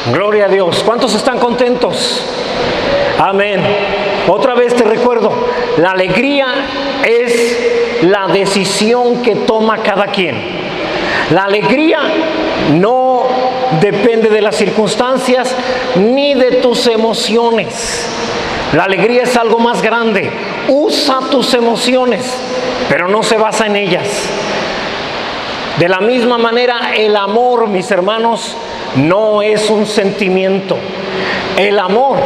Gloria a Dios. ¿Cuántos están contentos? Amén. Otra vez te recuerdo, la alegría es la decisión que toma cada quien. La alegría no depende de las circunstancias ni de tus emociones. La alegría es algo más grande. Usa tus emociones, pero no se basa en ellas. De la misma manera, el amor, mis hermanos, no es un sentimiento. El amor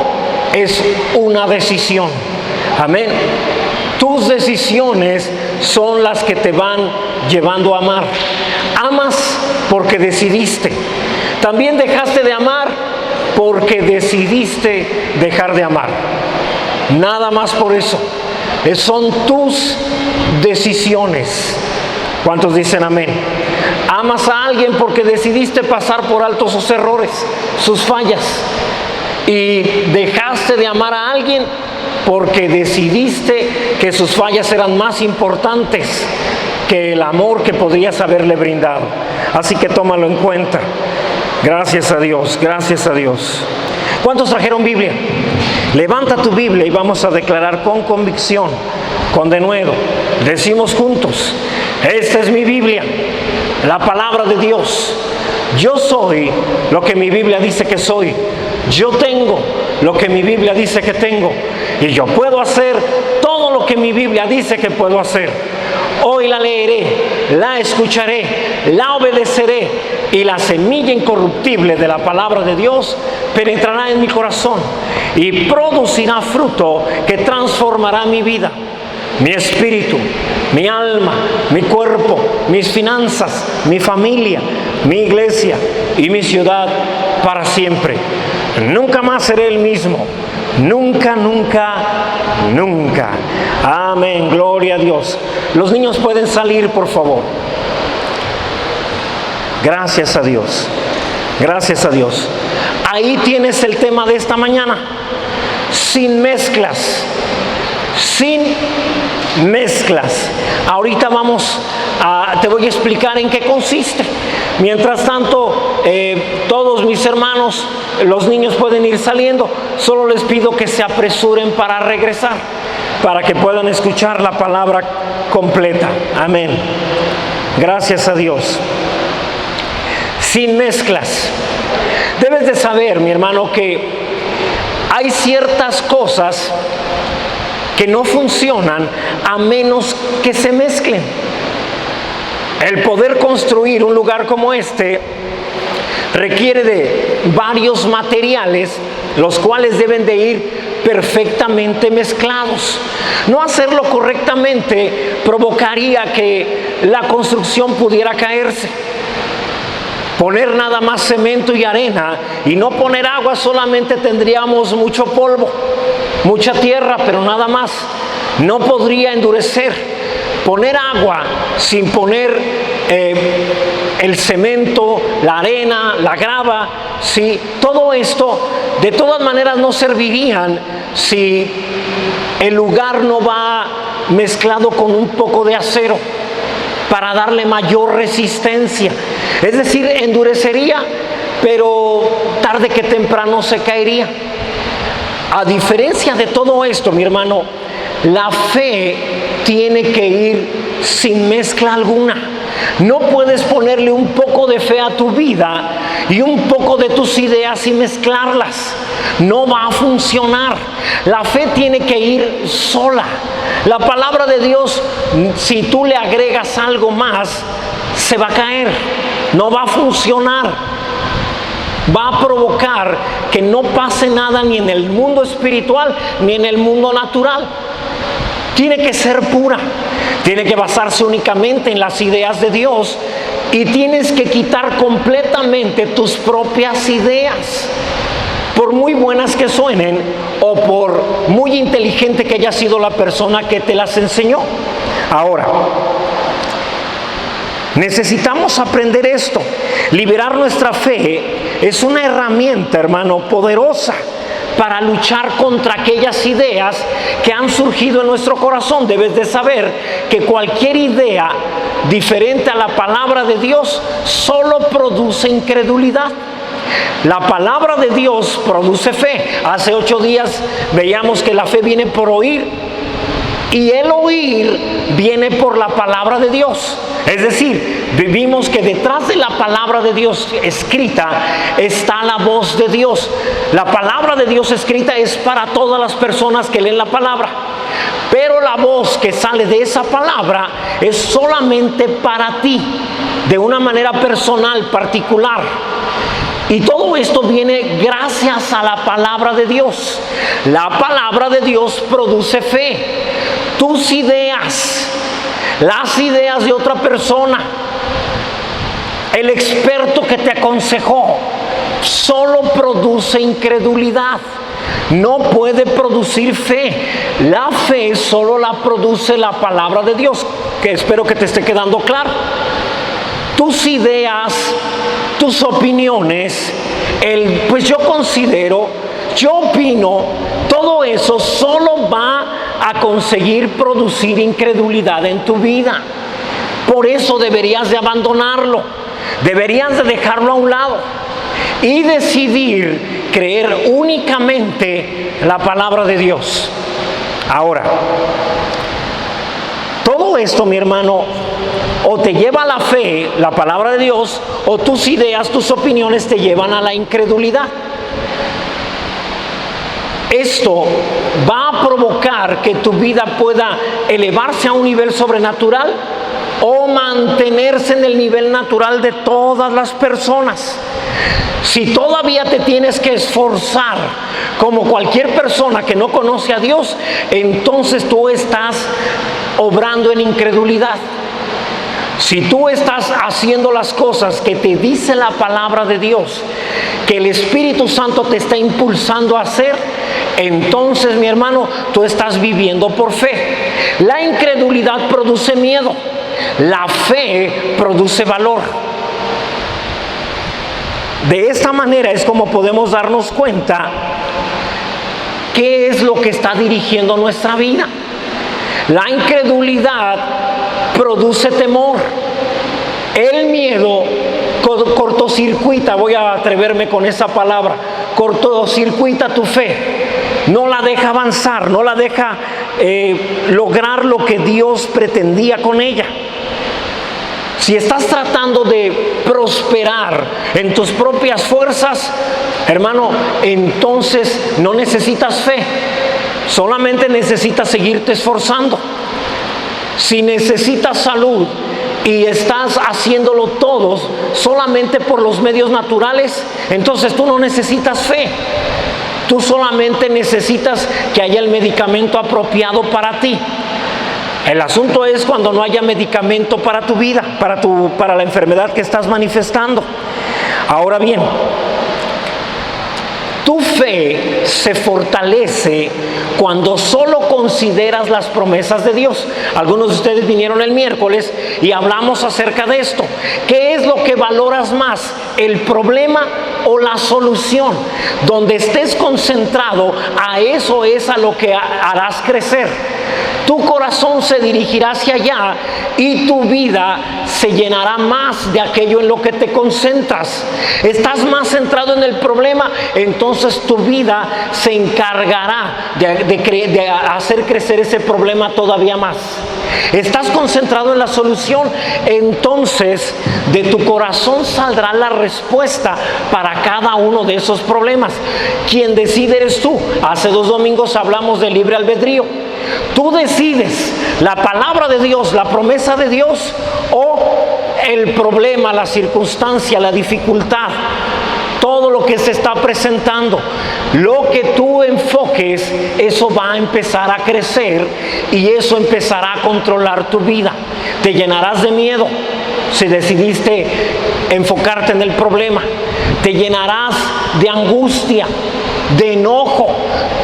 es una decisión. Amén. Tus decisiones son las que te van llevando a amar. Amas porque decidiste. También dejaste de amar porque decidiste dejar de amar. Nada más por eso. Son tus decisiones. ¿Cuántos dicen amén? Amas a alguien porque decidiste pasar por alto sus errores, sus fallas. Y dejaste de amar a alguien porque decidiste que sus fallas eran más importantes que el amor que podrías haberle brindado. Así que tómalo en cuenta. Gracias a Dios, gracias a Dios. ¿Cuántos trajeron Biblia? Levanta tu Biblia y vamos a declarar con convicción, con denuedo. Decimos juntos: esta es mi Biblia, la palabra de Dios. Yo soy lo que mi Biblia dice que soy. Yo tengo lo que mi Biblia dice que tengo. Y yo puedo hacer todo lo que mi Biblia dice que puedo hacer. Hoy la leeré, la escucharé, la obedeceré, y la semilla incorruptible de la palabra de Dios penetrará en mi corazón y producirá fruto que transformará mi vida, mi espíritu, mi alma, mi cuerpo, mis finanzas, mi familia, mi iglesia y mi ciudad para siempre. Nunca más seré el mismo. Nunca, nunca, nunca. Amén. Gloria a Dios. Los niños pueden salir, por favor. Gracias a Dios. Gracias a Dios. Ahí tienes el tema de esta mañana. Sin mezclas. Sin mezclas. Ahorita te voy a explicar en qué consiste. Mientras tanto, todos mis hermanos, los niños pueden ir saliendo. Solo les pido que se apresuren para regresar, para que puedan escuchar la palabra completa. Amén. Gracias a Dios. Sin mezclas. Debes de saber, mi hermano, que hay ciertas cosas que no funcionan a menos que se mezclen. El poder construir un lugar como este requiere de varios materiales, los cuales deben de ir perfectamente mezclados. No hacerlo correctamente provocaría que la construcción pudiera caerse. Poner nada más cemento y arena y no poner agua, solamente tendríamos mucho polvo, mucha tierra, pero nada más. No podría endurecer. Poner agua sin poner el cemento, la arena, la grava, ¿sí? Todo esto de todas maneras no servirían si el lugar no va mezclado con un poco de acero para darle mayor resistencia. Es decir, endurecería, pero tarde que temprano se caería. A diferencia de todo esto, mi hermano, la fe tiene que ir sin mezcla alguna. No puedes ponerle un poco de fe a tu vida y un poco de tus ideas y mezclarlas. No va a funcionar. La fe tiene que ir sola. La palabra de Dios, si tú le agregas algo más, se va a caer. No va a funcionar. Va a provocar que no pase nada ni en el mundo espiritual ni en el mundo natural. Tiene que ser pura, tiene que basarse únicamente en las ideas de Dios y tienes que quitar completamente tus propias ideas, por muy buenas que suenen o por muy inteligente que haya sido la persona que te las enseñó. Ahora, necesitamos aprender esto. Liberar nuestra fe es una herramienta, hermano, poderosa para luchar contra aquellas ideas que han surgido en nuestro corazón. Debes de saber que cualquier idea diferente a la palabra de Dios solo produce incredulidad. La palabra de Dios produce fe. Hace 8 días veíamos que la fe viene por oír, y el oír viene por la palabra de Dios. Es decir, vimos que detrás de la palabra de Dios escrita está la voz de Dios. La palabra de Dios escrita es para todas las personas que leen la palabra, pero la voz que sale de esa palabra es solamente para ti, de una manera personal, particular. Y todo esto viene gracias a la palabra de Dios. La palabra de Dios produce fe. Tus ideas, las ideas de otra persona, el experto que te aconsejó, solo produce incredulidad. No puede producir fe. La fe solo la produce la palabra de Dios, que espero que te esté quedando claro. Tus ideas, tus opiniones, pues yo considero, yo opino, todo eso solo va a conseguir producir incredulidad en tu vida. Por eso deberías de abandonarlo, deberías de dejarlo a un lado y decidir creer únicamente la palabra de Dios. Ahora, todo esto, mi hermano, o te lleva a la fe, la palabra de Dios, o tus ideas, tus opiniones te llevan a la incredulidad. Esto va a provocar que tu vida pueda elevarse a un nivel sobrenatural o mantenerse en el nivel natural de todas las personas. Si todavía te tienes que esforzar como cualquier persona que no conoce a Dios, entonces tú estás obrando en incredulidad. Si tú estás haciendo las cosas que te dice la palabra de Dios, que el Espíritu Santo te está impulsando a hacer, entonces, mi hermano, tú estás viviendo por fe. La incredulidad produce miedo, la fe produce valor. De esta manera es como podemos darnos cuenta qué es lo que está dirigiendo nuestra vida. La incredulidad produce temor. El miedo cortocircuita, voy a atreverme con esa palabra, cortocircuita tu fe. No la deja avanzar, no la deja lograr lo que Dios pretendía con ella. Si estás tratando de prosperar en tus propias fuerzas, hermano, entonces no necesitas fe, solamente necesitas seguirte esforzando. Si necesitas salud y estás haciéndolo todo solamente por los medios naturales, entonces tú no necesitas fe. Tú solamente necesitas que haya el medicamento apropiado para ti. El asunto es cuando no haya medicamento para tu vida, para la enfermedad que estás manifestando. Ahora bien, tu fe se fortalece cuando solo consideras las promesas de Dios. Algunos de ustedes vinieron el miércoles y hablamos acerca de esto. ¿Qué es lo que valoras más? ¿El problema o la solución? Donde estés concentrado, a eso es a lo que harás crecer. Tu corazón se dirigirá hacia allá y tu vida se llenará más de aquello en lo que te concentras. Estás más centrado en el problema, entonces tu vida se encargará de hacer crecer ese problema todavía más. Estás concentrado en la solución, entonces de tu corazón saldrá la respuesta para cada uno de esos problemas. Quien decide eres tú. Hace 2 domingos hablamos de libre albedrío. Tú decides la palabra de Dios, la promesa de Dios, o el problema, la circunstancia, la dificultad, todo lo que se está presentando. Lo que tú enfoques, eso va a empezar a crecer y eso empezará a controlar tu vida. Te llenarás de miedo si decidiste enfocarte en el problema. Te llenarás de angustia, de enojo.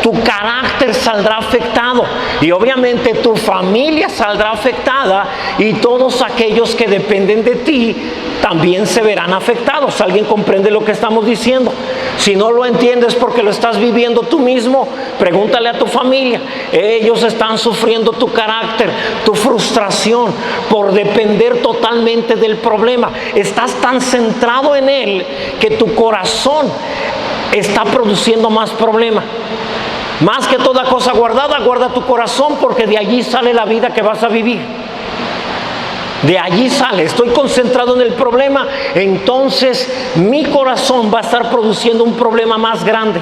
Tu carácter saldrá afectado y obviamente tu familia saldrá afectada y todos aquellos que dependen de ti también se verán afectados. ¿Alguien comprende lo que estamos diciendo? Si no lo entiendes porque lo estás viviendo tú mismo, pregúntale a tu familia. Ellos están sufriendo tu carácter, tu frustración por depender totalmente del problema. Estás tan centrado en él que tu corazón está produciendo más problema. Más que toda cosa guardada, guarda tu corazón, porque de allí sale la vida que vas a vivir. De allí sale. Estoy concentrado en el problema, entonces mi corazón va a estar produciendo un problema más grande.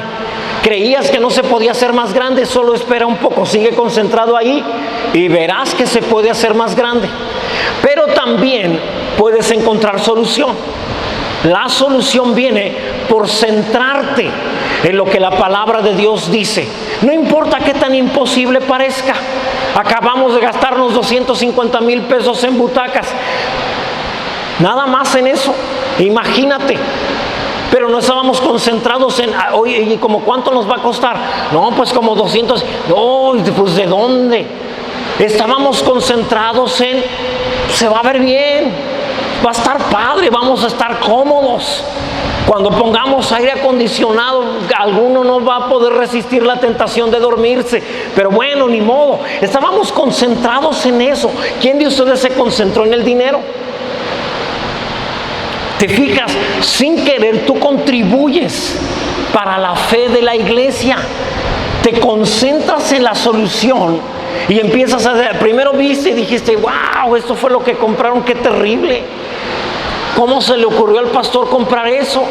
Creías que no se podía hacer más grande, solo espera un poco, sigue concentrado ahí y verás que se puede hacer más grande. Pero también puedes encontrar solución. La solución viene por centrarte en lo que la palabra de Dios dice. No importa qué tan imposible parezca. Acabamos de gastarnos 250,000 pesos en butacas. Nada más en eso. Imagínate. Pero no estábamos concentrados en, oye, ¿y como cuánto nos va a costar? No, pues como 200. No, pues ¿de dónde? Estábamos concentrados en, se va a ver bien, va a estar padre, vamos a estar cómodos. Cuando pongamos aire acondicionado, alguno no va a poder resistir la tentación de dormirse. Pero bueno, ni modo. Estábamos concentrados en eso. ¿Quién de ustedes se concentró en el dinero? Te fijas, sin querer tú contribuyes para la fe de la iglesia. Te concentras en la solución y empiezas a hacer. Primero viste y dijiste, wow, esto fue lo que compraron, qué terrible. ¿Cómo se le ocurrió al pastor comprar eso?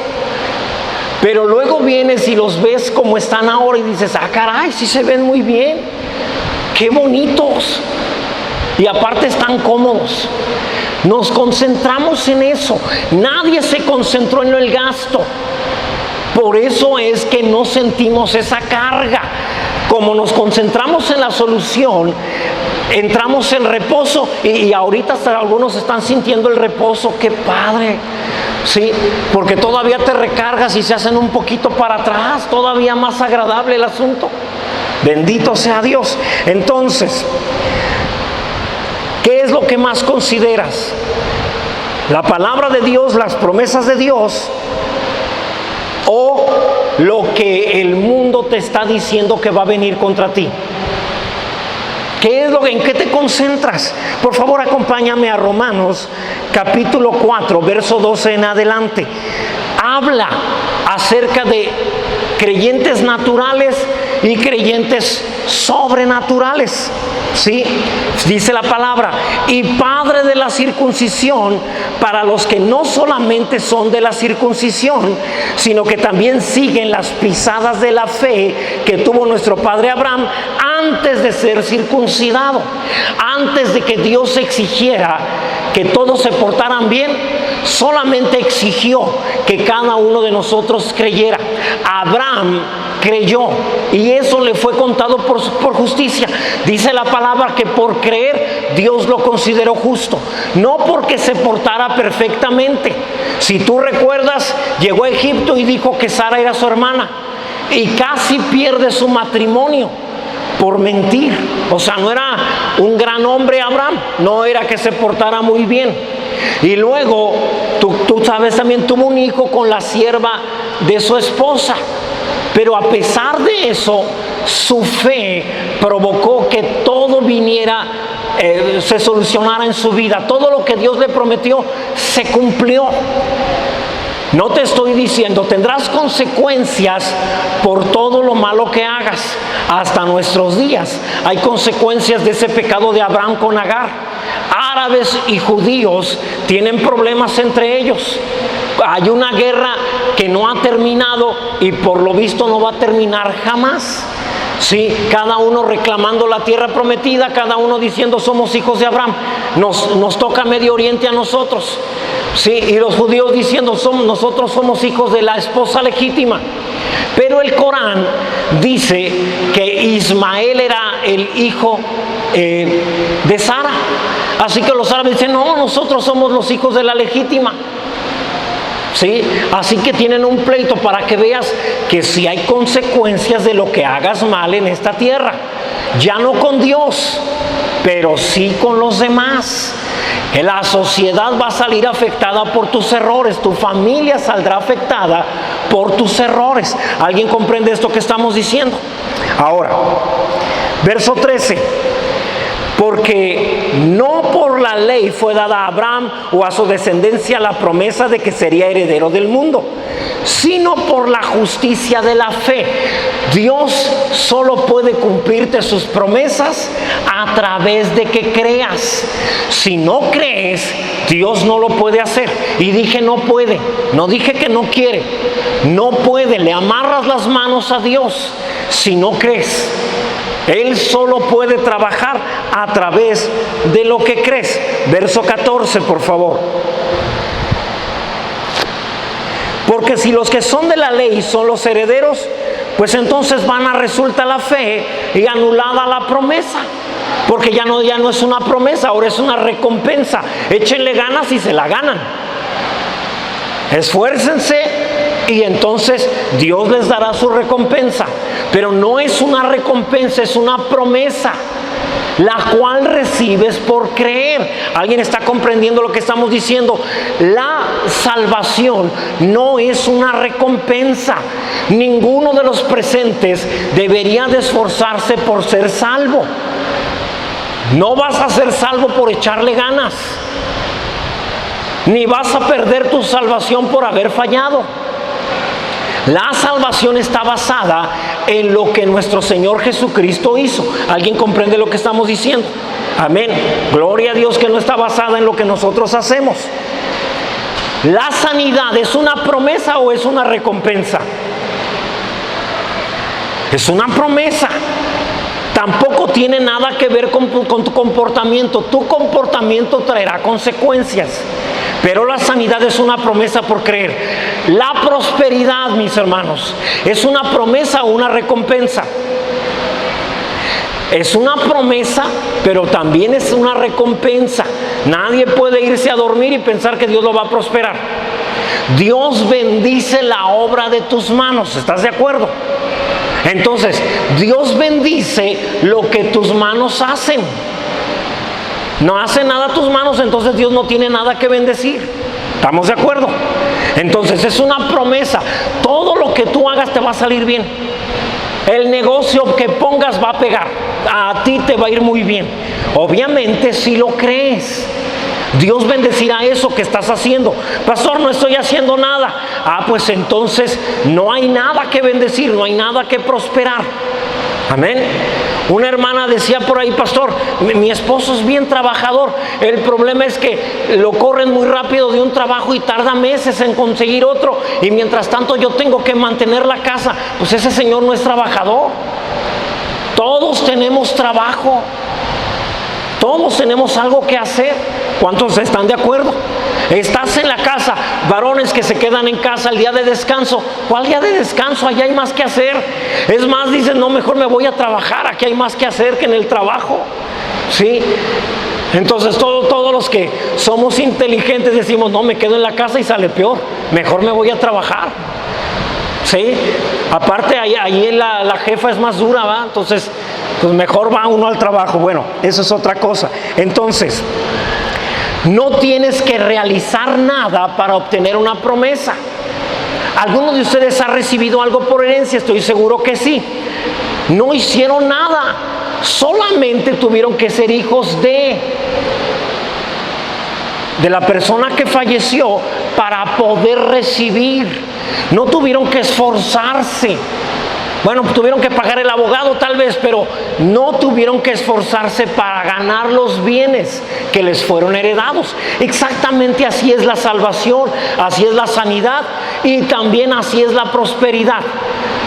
Pero luego vienes y los ves como están ahora y dices, ah, caray, sí se ven muy bien, qué bonitos. Y aparte están cómodos. Nos concentramos en eso. Nadie se concentró en el gasto. Por eso es que no sentimos esa carga. Como nos concentramos en la solución, entramos en reposo y ahorita hasta algunos están sintiendo el reposo. ¡Qué padre! Sí, porque todavía te recargas y se hacen un poquito para atrás, todavía más agradable el asunto. Bendito sea Dios. Entonces, ¿qué es lo que más consideras? ¿La palabra de Dios, las promesas de Dios, o lo que el mundo te está diciendo que va a venir contra ti? ¿Qué es en qué te concentras? Por favor, acompáñame a Romanos capítulo 4, verso 12 en adelante. Habla acerca de creyentes naturales y creyentes sobrenaturales. ¿Sí? Dice la palabra, y padre de la circuncisión para los que no solamente son de la circuncisión, sino que también siguen las pisadas de la fe que tuvo nuestro padre Abraham antes de ser circuncidado, antes de que Dios exigiera que todos se portaran bien. Solamente exigió que cada uno de nosotros creyera. Abraham creyó y eso le fue contado por justicia. Dice la palabra que por creer Dios lo consideró justo, no porque se portara perfectamente. Si tú recuerdas, llegó a Egipto y dijo que Sara era su hermana y casi pierde su matrimonio por mentir. O sea, no era un gran hombre Abraham, no era que se portara muy bien. Y luego, tú sabes, también tuvo un hijo con la sierva de su esposa. Pero a pesar de eso, su fe provocó que todo viniera, se solucionara en su vida. Todo lo que Dios le prometió se cumplió. No te estoy diciendo, tendrás consecuencias por todo lo malo que hagas. Hasta nuestros días hay consecuencias de ese pecado de Abraham con Agar. Árabes y judíos tienen problemas entre ellos. Hay una guerra que no ha terminado y por lo visto no va a terminar jamás. Sí, cada uno reclamando la tierra prometida, cada uno diciendo somos hijos de Abraham. Nos toca Medio Oriente a nosotros. Sí, y los judíos diciendo nosotros somos hijos de la esposa legítima. Pero el Corán dice que Ismael era el hijo de Sara. Así que los árabes dicen, no, nosotros somos los hijos de la legítima. ¿Sí? Así que tienen un pleito para que veas que sí hay consecuencias de lo que hagas mal en esta tierra. Ya no con Dios, pero sí con los demás. La sociedad va a salir afectada por tus errores, tu familia saldrá afectada por tus errores. ¿Alguien comprende esto que estamos diciendo? Ahora, verso 13. Porque no por la ley fue dada a Abraham o a su descendencia la promesa de que sería heredero del mundo, sino por la justicia de la fe. Dios solo puede cumplirte sus promesas a través de que creas. Si no crees, Dios no lo puede hacer. Y dije no puede, no dije que no quiere. No puede, le amarras las manos a Dios si no crees. Él solo puede trabajar a través de lo que crees. Verso 14, por favor. Porque si los que son de la ley son los herederos, pues entonces vana resulta la fe y anulada la promesa. Porque ya no es una promesa, ahora es una recompensa. Échenle ganas y se la ganan. Esfuércense y entonces Dios les dará su recompensa. Pero no es una recompensa, es una promesa, la cual recibes por creer. ¿Alguien está comprendiendo lo que estamos diciendo? La salvación no es una recompensa. Ninguno de los presentes debería de esforzarse por ser salvo. No vas a ser salvo por echarle ganas, ni vas a perder tu salvación por haber fallado. La salvación está basada en lo que nuestro Señor Jesucristo hizo. ¿Alguien comprende lo que estamos diciendo? Amén. Gloria a Dios, que no está basada en lo que nosotros hacemos. ¿La sanidad es una promesa o es una recompensa? Es una promesa. Tampoco tiene nada que ver con tu comportamiento. Tu comportamiento traerá consecuencias. Pero la sanidad es una promesa por creer. La prosperidad, mis hermanos, ¿es una promesa o una recompensa? Es una promesa, pero también es una recompensa. Nadie puede irse a dormir y pensar que Dios lo va a prosperar. Dios bendice la obra de tus manos, ¿estás de acuerdo? Entonces, Dios bendice lo que tus manos hacen. No hace nada tus manos, entonces Dios no tiene nada que bendecir. ¿Estamos de acuerdo? Entonces es una promesa. Todo lo que tú hagas te va a salir bien. El negocio que pongas va a pegar. A ti te va a ir muy bien. Obviamente si lo crees. Dios bendecirá eso que estás haciendo. Pastor, no estoy haciendo nada. Pues entonces no hay nada que bendecir, no hay nada que prosperar. Amén. Una hermana decía por ahí: pastor, mi esposo es bien trabajador. El problema es que lo corren muy rápido de un trabajo y tarda meses en conseguir otro. Y mientras tanto yo tengo que mantener la casa. Pues ese señor no es trabajador. Todos tenemos trabajo. Todos tenemos algo que hacer. ¿Cuántos están de acuerdo? Estás en la casa, varones que se quedan en casa el día de descanso. ¿Cuál día de descanso? Allá hay más que hacer. Es más, dicen: no, mejor me voy a trabajar, aquí hay más que hacer que en el trabajo. ¿Sí? Entonces todos los que somos inteligentes decimos: no, me quedo en la casa y sale peor, mejor me voy a trabajar. ¿Sí? Aparte ahí la jefa es más dura, ¿va? Entonces pues mejor va uno al trabajo. Bueno, eso es otra cosa. Entonces, no tienes que realizar nada para obtener una promesa. ¿Alguno de ustedes ha recibido algo por herencia? Estoy seguro que sí. No hicieron nada, solamente tuvieron que ser hijos de la persona que falleció para poder recibir. No tuvieron que esforzarse. Bueno, tuvieron que pagar el abogado tal vez, pero no tuvieron que esforzarse para ganar los bienes que les fueron heredados. Exactamente así es la salvación, así es la sanidad y también así es la prosperidad.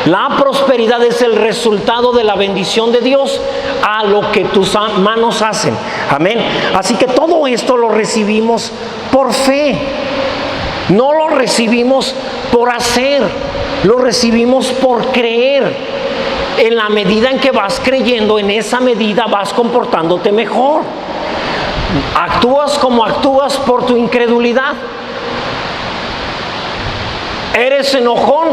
La prosperidad es el resultado de la bendición de Dios a lo que tus manos hacen. Amén. Así que todo esto lo recibimos por fe. No lo recibimos por hacer, lo recibimos por creer. En la medida en que vas creyendo, en esa medida vas comportándote mejor. Actúas como actúas por tu incredulidad. Eres enojón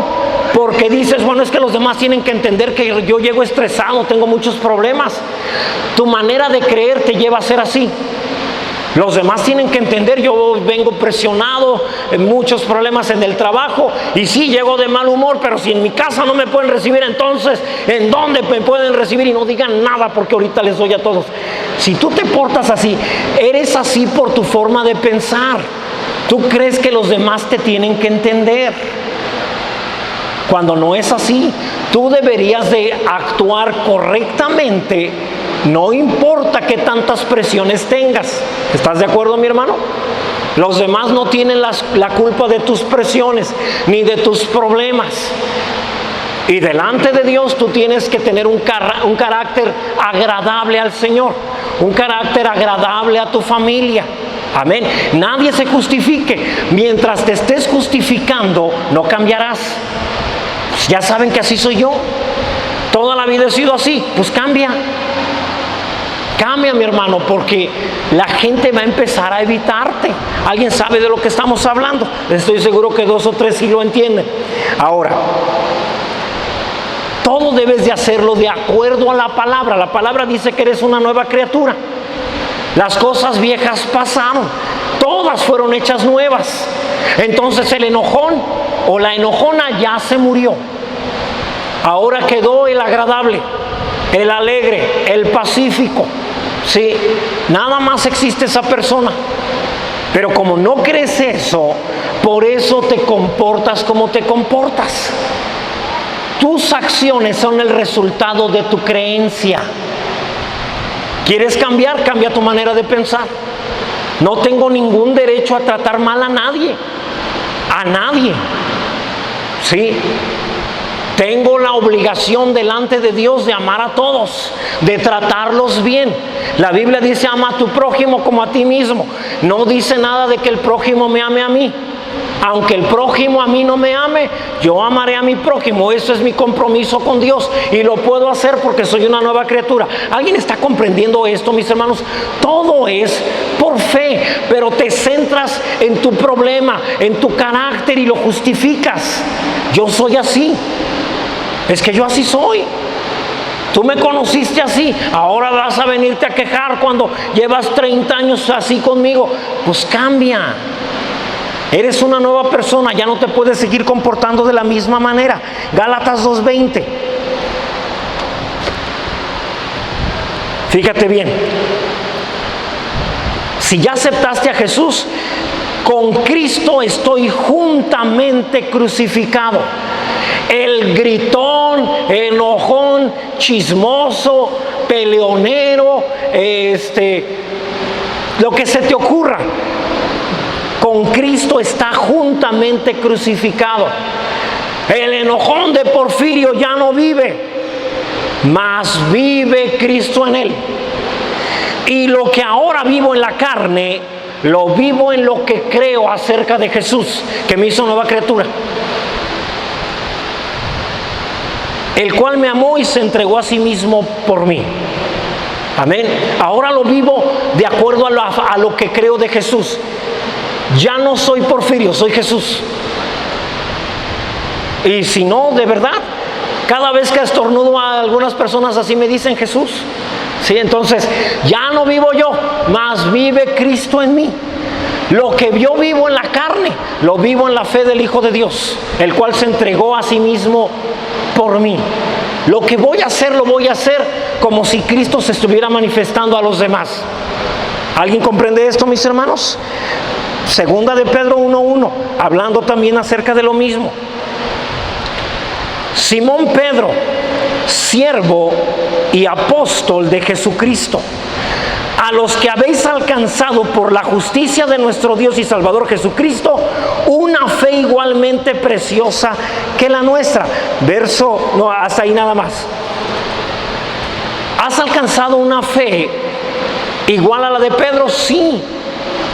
porque dices, bueno, es que los demás tienen que entender que yo llego estresado, tengo muchos problemas. Tu manera de creer te lleva a ser así. Los demás tienen que entender, yo vengo presionado, muchos problemas en el trabajo, y sí, llego de mal humor, pero si en mi casa no me pueden recibir, entonces, ¿en dónde me pueden recibir? Y no digan nada porque ahorita les doy a todos. Si tú te portas así, eres así por tu forma de pensar. Tú crees que los demás te tienen que entender, cuando no es así. Tú deberías de actuar correctamente, no importa qué tantas presiones tengas. ¿Estás de acuerdo, mi hermano? Los demás no tienen la culpa de tus presiones ni de tus problemas. Y delante de Dios tú tienes que tener un carácter agradable al Señor, un carácter agradable a tu familia. Amén. Nadie se justifique. Mientras te estés justificando, no cambiarás. Pues ya saben que así soy yo. Toda la vida he sido así. Pues cambia. Cambia, mi hermano, porque la gente va a empezar a evitarte. ¿Alguien sabe de lo que estamos hablando? Estoy seguro que 2 o 3 sí lo entienden. Ahora, todo debes de hacerlo de acuerdo a la palabra. La palabra dice que eres una nueva criatura. Las cosas viejas pasaron, todas fueron hechas nuevas. Entonces el enojón o la enojona ya se murió. Ahora quedó el agradable, el alegre, el pacífico. Sí, nada más existe esa persona. Pero como no crees eso, por eso te comportas como te comportas. Tus acciones son el resultado de tu creencia. ¿Quieres cambiar? Cambia tu manera de pensar. No tengo ningún derecho a tratar mal a nadie. A nadie. ¿Sí? Tengo la obligación delante de Dios de amar a todos, de tratarlos bien. La Biblia dice, ama a tu prójimo como a ti mismo. No dice nada de que el prójimo me ame a mí. Aunque el prójimo a mí no me ame, yo amaré a mi prójimo. Eso es mi compromiso con Dios y lo puedo hacer porque soy una nueva criatura. ¿Alguien está comprendiendo esto, mis hermanos? Todo es por fe, pero te centras en tu problema, en tu carácter y lo justificas. Yo soy así. Es que yo así soy. Tú me conociste así, ahora vas a venirte a quejar cuando llevas 30 años así conmigo. Pues cambia. Eres una nueva persona, ya no te puedes seguir comportando de la misma manera. Gálatas 2:20. Fíjate bien. Si ya aceptaste a Jesús, con Cristo estoy juntamente crucificado. El gritón, enojón, chismoso, peleonero, lo que se te ocurra, con Cristo está juntamente crucificado. El enojón de Porfirio ya no vive, mas vive Cristo en él. Y lo que ahora vivo en la carne, lo vivo en lo que creo acerca de Jesús, que me hizo nueva criatura, el cual me amó y se entregó a sí mismo por mí. Amén. Ahora lo vivo de acuerdo a lo que creo de Jesús. Ya no soy Porfirio, soy Jesús. Y si no, de verdad, cada vez que estornudo a algunas personas así me dicen Jesús. Sí, entonces ya no vivo yo, mas vive Cristo en mí. Lo que yo vivo en la carne, lo vivo en la fe del Hijo de Dios, el cual se entregó a sí mismo por mí. Lo que voy a hacer, lo voy a hacer como si Cristo se estuviera manifestando a los demás. ¿Alguien comprende esto, mis hermanos? Segunda de Pedro 1:1, hablando también acerca de lo mismo. Simón Pedro, siervo y apóstol de Jesucristo, a los que habéis alcanzado por la justicia de nuestro Dios y Salvador Jesucristo, una fe igualmente preciosa que la nuestra. Verso, no, hasta ahí nada más. ¿Has alcanzado una fe igual a la de Pedro? Sí.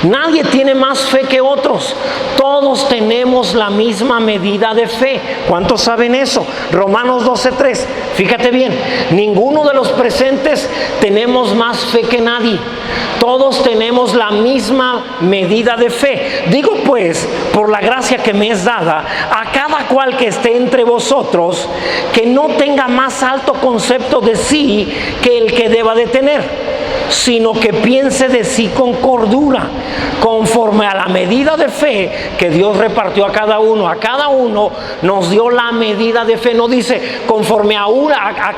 Nadie tiene más fe que otros. Todos tenemos la misma medida de fe. ¿Cuántos saben eso? Romanos 12:3. Fíjate bien, ninguno de los presentes tenemos más fe que nadie. Todos tenemos la misma medida de fe. Digo pues, por la gracia que me es dada, a cada cual que esté entre vosotros, que no tenga más alto concepto de sí que el que deba de tener, sino que piense de sí con cordura, conforme a la medida de fe que Dios repartió a cada uno. A cada uno nos dio la medida de fe. No dice conforme a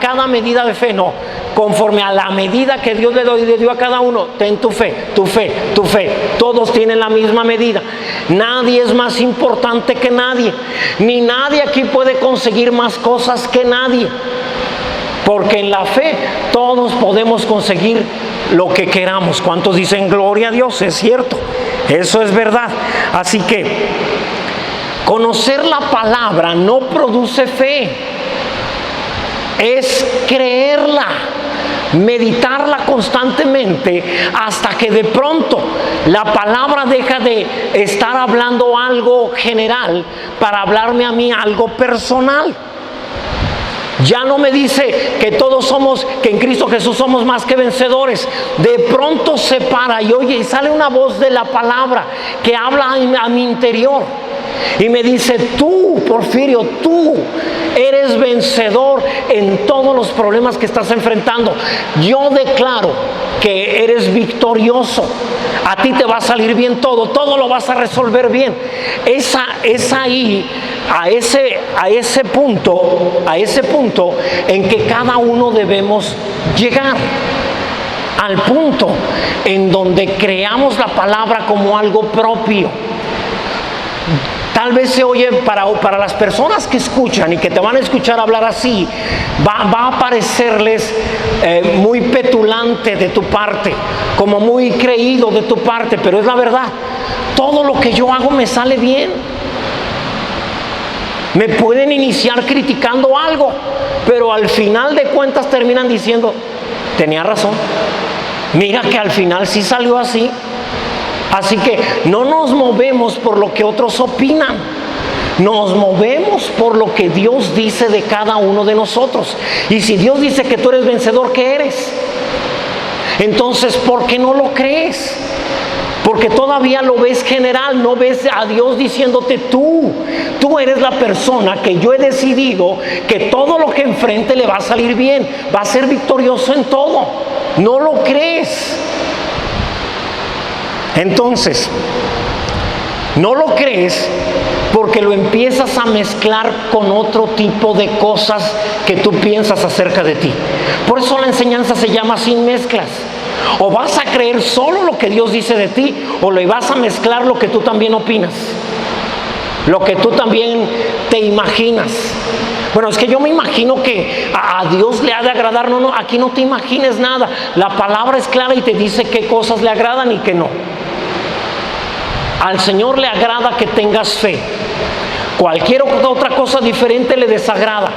cada medida de fe, no. Conforme a la medida que Dios le dio a cada uno. Ten tu fe, tu fe, tu fe. Todos tienen la misma medida. Nadie es más importante que nadie. Ni nadie aquí puede conseguir más cosas que nadie. Porque en la fe todos podemos conseguir lo que queramos. ¿Cuántos dicen gloria a Dios? Es cierto, eso es verdad. Así que conocer la palabra no produce fe, es creerla, meditarla constantemente hasta que de pronto la palabra deja de estar hablando algo general para hablarme a mí algo personal. Ya no me dice que todos somos, que en Cristo Jesús somos más que vencedores. De pronto se para y oye, y sale una voz de la palabra que habla a mi interior y me dice: tú, Porfirio, tú eres vencedor en todos los problemas que estás enfrentando. Yo declaro que eres victorioso. A ti te va a salir bien todo lo vas a resolver bien. Es ahí, a ese punto en que cada uno debemos llegar. Al punto en donde creamos la palabra como algo propio. Tal vez se oye para las personas que escuchan y que te van a escuchar hablar así, va a parecerles muy petulante de tu parte, como muy creído de tu parte, pero es la verdad. Todo lo que yo hago me sale bien. Me pueden iniciar criticando algo, pero al final de cuentas terminan diciendo: tenía razón, mira que al final sí salió así. Así que no nos movemos por lo que otros opinan, nos movemos por lo que Dios dice de cada uno de nosotros. Y si Dios dice que tú eres vencedor, ¿qué eres? Entonces, ¿por qué no lo crees? Porque todavía lo ves general, no ves a Dios diciéndote: tú eres la persona que yo he decidido que todo lo que enfrente le va a salir bien, va a ser victorioso en todo. No lo crees. Entonces, no lo crees porque lo empiezas a mezclar con otro tipo de cosas que tú piensas acerca de ti. Por eso la enseñanza se llama sin mezclas. O vas a creer solo lo que Dios dice de ti, o le vas a mezclar lo que tú también opinas, lo que tú también te imaginas. Bueno, es que yo me imagino que a Dios le ha de agradar. No, aquí no te imagines nada. La palabra es clara y te dice qué cosas le agradan y qué no. Al Señor le agrada que tengas fe. Cualquier otra cosa diferente le desagrada.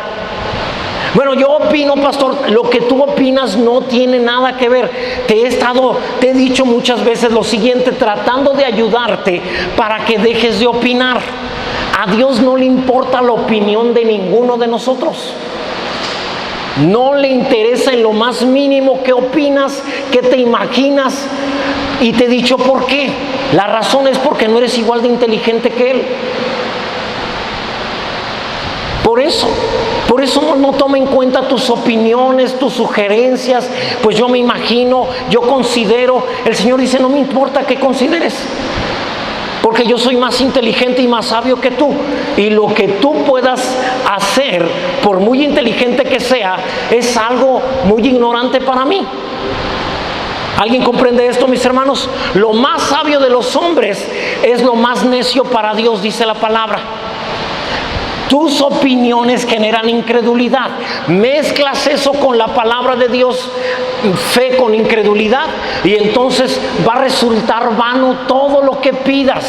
Bueno, yo opino, pastor, lo que tú opinas no tiene nada que ver. Te he dicho muchas veces lo siguiente, tratando de ayudarte para que dejes de opinar. A Dios no le importa la opinión de ninguno de nosotros. No le interesa en lo más mínimo qué opinas, qué te imaginas. Y te he dicho por qué. La razón es porque no eres igual de inteligente que Él. Por eso no toma en cuenta tus opiniones, tus sugerencias. Pues yo me imagino, yo considero. El Señor dice: no me importa qué consideres, porque yo soy más inteligente y más sabio que tú. Y lo que tú puedas hacer, por muy inteligente que sea, es algo muy ignorante para mí. ¿Alguien comprende esto, mis hermanos? Lo más sabio de los hombres es lo más necio para Dios, dice la palabra. Tus opiniones generan incredulidad. Mezclas eso con la palabra de Dios, fe con incredulidad, y entonces va a resultar vano todo lo que pidas,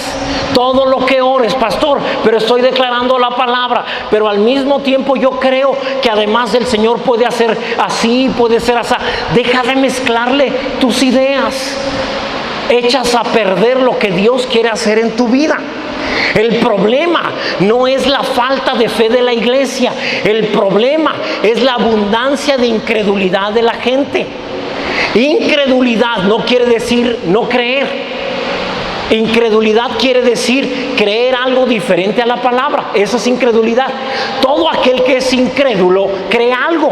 todo lo que ores. Pastor, pero estoy declarando la palabra, pero al mismo tiempo yo creo que además del Señor puede hacer así, puede ser así. Deja de mezclarle tus ideas. echas a perder lo que Dios quiere hacer en tu vida. El problema no es la falta de fe de la iglesia, el problema es la abundancia de incredulidad de la gente. Incredulidad no quiere decir no creer. Incredulidad quiere decir creer algo diferente a la palabra. Eso es incredulidad. Todo aquel que es incrédulo cree algo,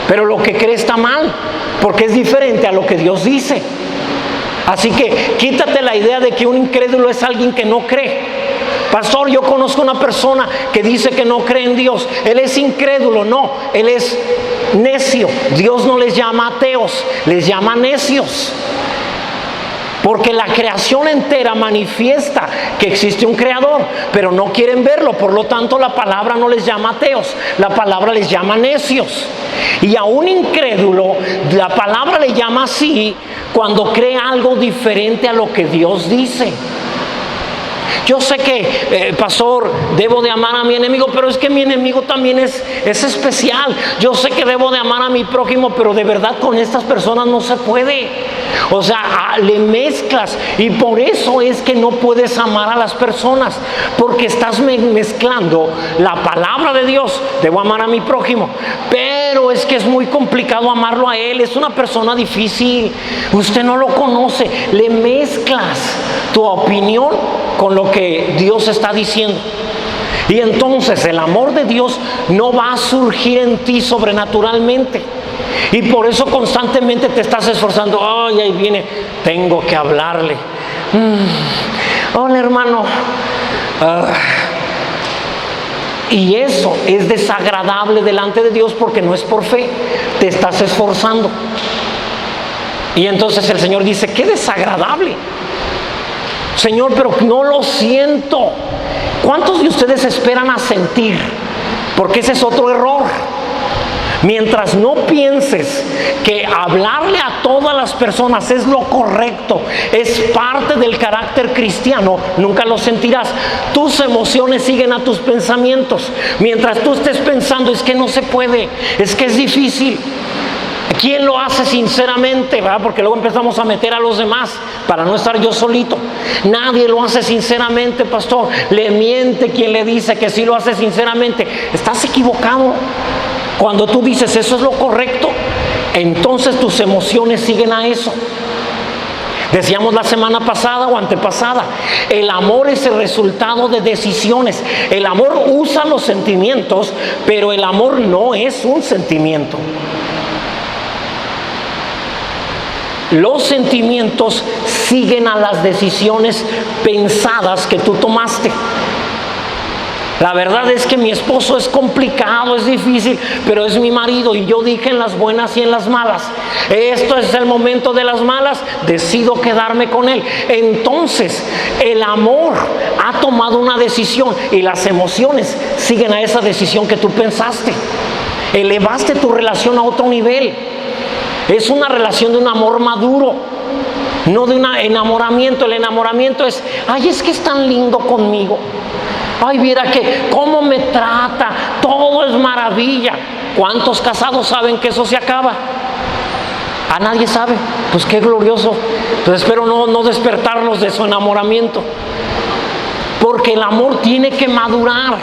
pero lo que cree está mal, porque es diferente a lo que Dios dice. Así que quítate la idea de que un incrédulo es alguien que no cree. Pastor, yo conozco una persona que dice que no cree en Dios. Él es incrédulo. No, él es necio. Dios no les llama ateos, les llama necios. Porque la creación entera manifiesta que existe un creador, pero no quieren verlo. Por lo tanto, la palabra no les llama ateos, la palabra les llama necios. Y a un incrédulo, la palabra le llama así cuando cree algo diferente a lo que Dios dice. Yo sé que, pastor, debo de amar a mi enemigo, pero es que mi enemigo también es especial. Yo sé que debo de amar a mi prójimo, pero de verdad con estas personas no se puede. O sea, le mezclas, y por eso es que no puedes amar a las personas, porque estás mezclando la palabra de Dios. Debo amar a mi prójimo, pero es que es muy complicado amarlo a él, es una persona difícil, usted no lo conoce. Le mezclas tu opinión con lo que Dios está diciendo, y entonces el amor de Dios no va a surgir en ti sobrenaturalmente. Y por eso constantemente te estás esforzando. Ay, ahí viene, tengo que hablarle. Hola, hermano. Y eso es desagradable delante de Dios, porque no es por fe, te estás esforzando. Y entonces el Señor dice, qué desagradable. Señor, pero no lo siento. ¿Cuántos de ustedes esperan a sentir? Porque ese es otro error. Mientras no pienses que hablarle a todas las personas es lo correcto, es parte del carácter cristiano, nunca lo sentirás. Tus emociones siguen a tus pensamientos. Mientras tú estés pensando, es que no se puede, es que es difícil. ¿Quién lo hace sinceramente? ¿Verdad? Porque luego empezamos a meter a los demás para no estar yo solito. Nadie lo hace sinceramente, pastor. Le miente quien le dice que sí lo hace sinceramente. Estás equivocado. Cuando tú dices eso es lo correcto, entonces tus emociones siguen a eso. Decíamos la semana pasada o antepasada, el amor es el resultado de decisiones. El amor usa los sentimientos, pero el amor no es un sentimiento. Los sentimientos siguen a las decisiones pensadas que tú tomaste. La verdad es que mi esposo es complicado, es difícil, pero es mi marido, y yo dije en las buenas y en las malas, esto es el momento de las malas, decido quedarme con él. Entonces el amor ha tomado una decisión, y las emociones siguen a esa decisión que tú pensaste. Elevaste tu relación a otro nivel. Es una relación de un amor maduro, no de un enamoramiento. El enamoramiento es, ay, es que es tan lindo conmigo. Ay, viera que cómo me trata, todo es maravilla. ¿Cuántos casados saben que eso se acaba? A nadie sabe. Pues qué glorioso. Pues espero no despertarlos de su enamoramiento, porque el amor tiene que madurar,